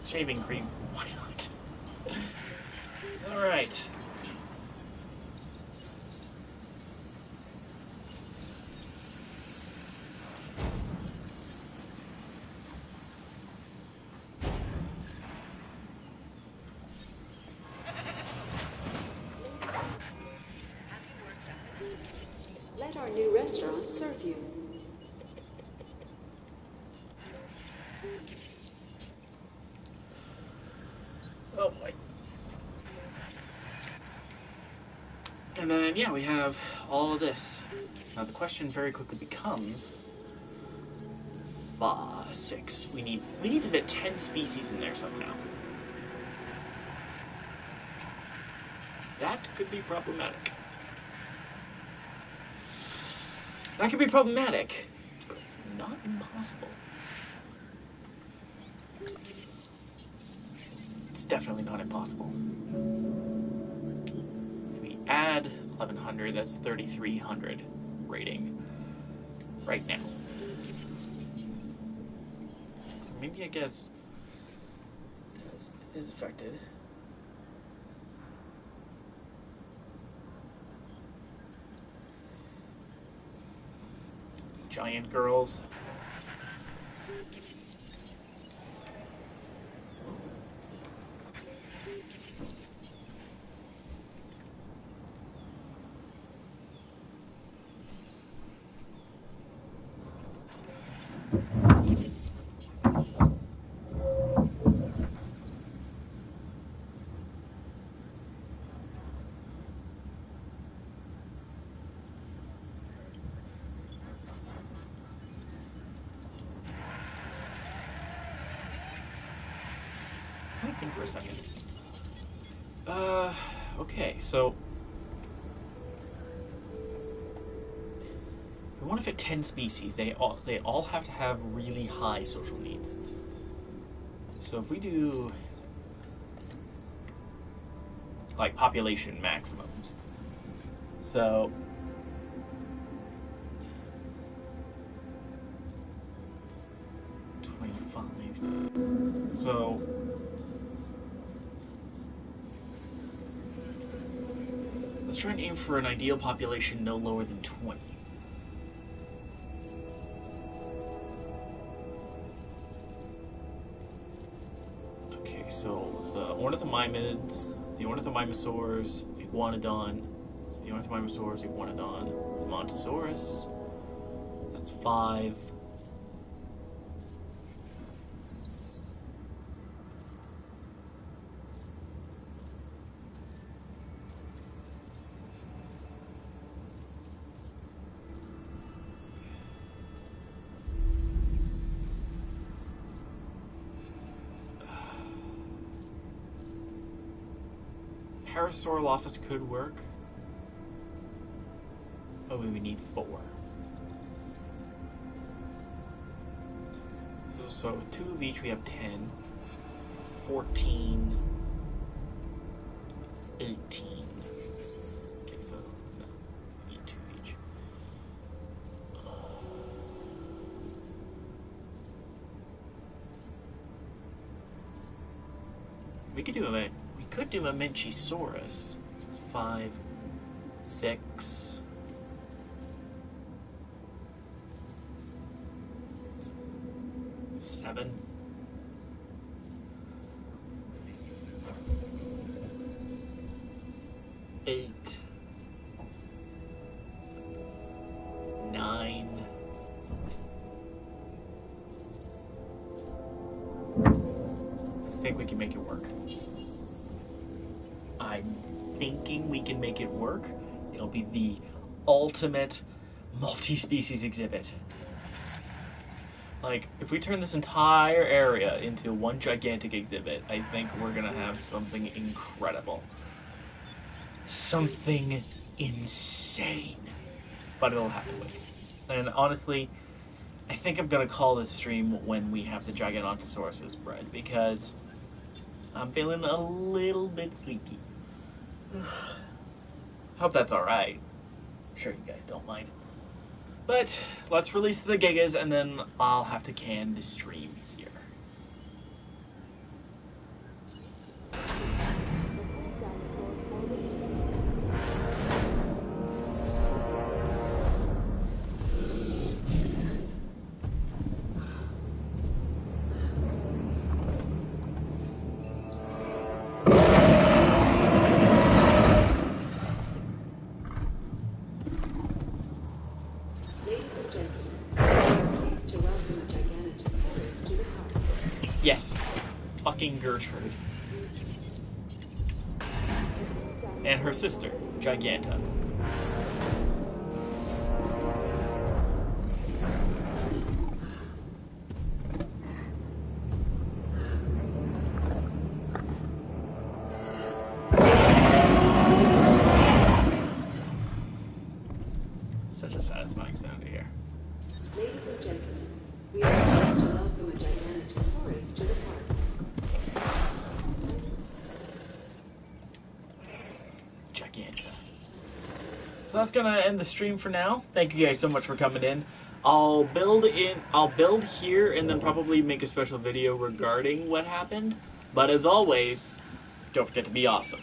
Shaving cream. Why not? Alright. Let our new restaurant serve you. Oh boy. And then, yeah, we have all of this. Now the question very quickly becomes... 6. We need to fit 10 species in there somehow. That could be problematic. That could be problematic, but it's not impossible. It's definitely not impossible. If we add 1100, that's 3300 rating right now. Maybe, I guess, it is affected. Giant girls. Let me think for a second. Okay, so we want to fit 10 species. They all have to have really high social needs. So if we do like population maximums, so so let's try and aim for an ideal population no lower than 20. Okay, so the ornithomimids, the ornithomimosaurs, the iguanodon, so the ornithomimosaurs, iguanodon, the Montosaurus, that's 5. Parasaurolophus could work. Oh, we would need 4. So with 2 of each, we have 10, 14, 18. Okay, so no, we need 2 each. We could do a Minchisaurus. So it's 5, 6. 7. 8. 9. I think we can make it work. I'm thinking we can make it work. It'll be the ultimate multi-species exhibit. Like, if we turn this entire area into one gigantic exhibit, I think we're gonna have something incredible. Something insane. But it'll have to wait. And honestly, I think I'm gonna call this stream when we have the Gigantosauruses bred, because I'm feeling a little bit sleepy. Hope that's alright. I'm sure you guys don't mind. But let's release the Gigas, and then I'll have to can the stream here. Yes, fucking Gertrude. And her sister, Giganta. Such a satisfying sound to hear. Ladies and gentlemen, we are pleased to welcome a Giganotosaurus to the park. Giganta. So that's gonna end the stream for now. Thank you guys so much for coming in. I'll build here and then probably make a special video regarding what happened. But as always, don't forget to be awesome.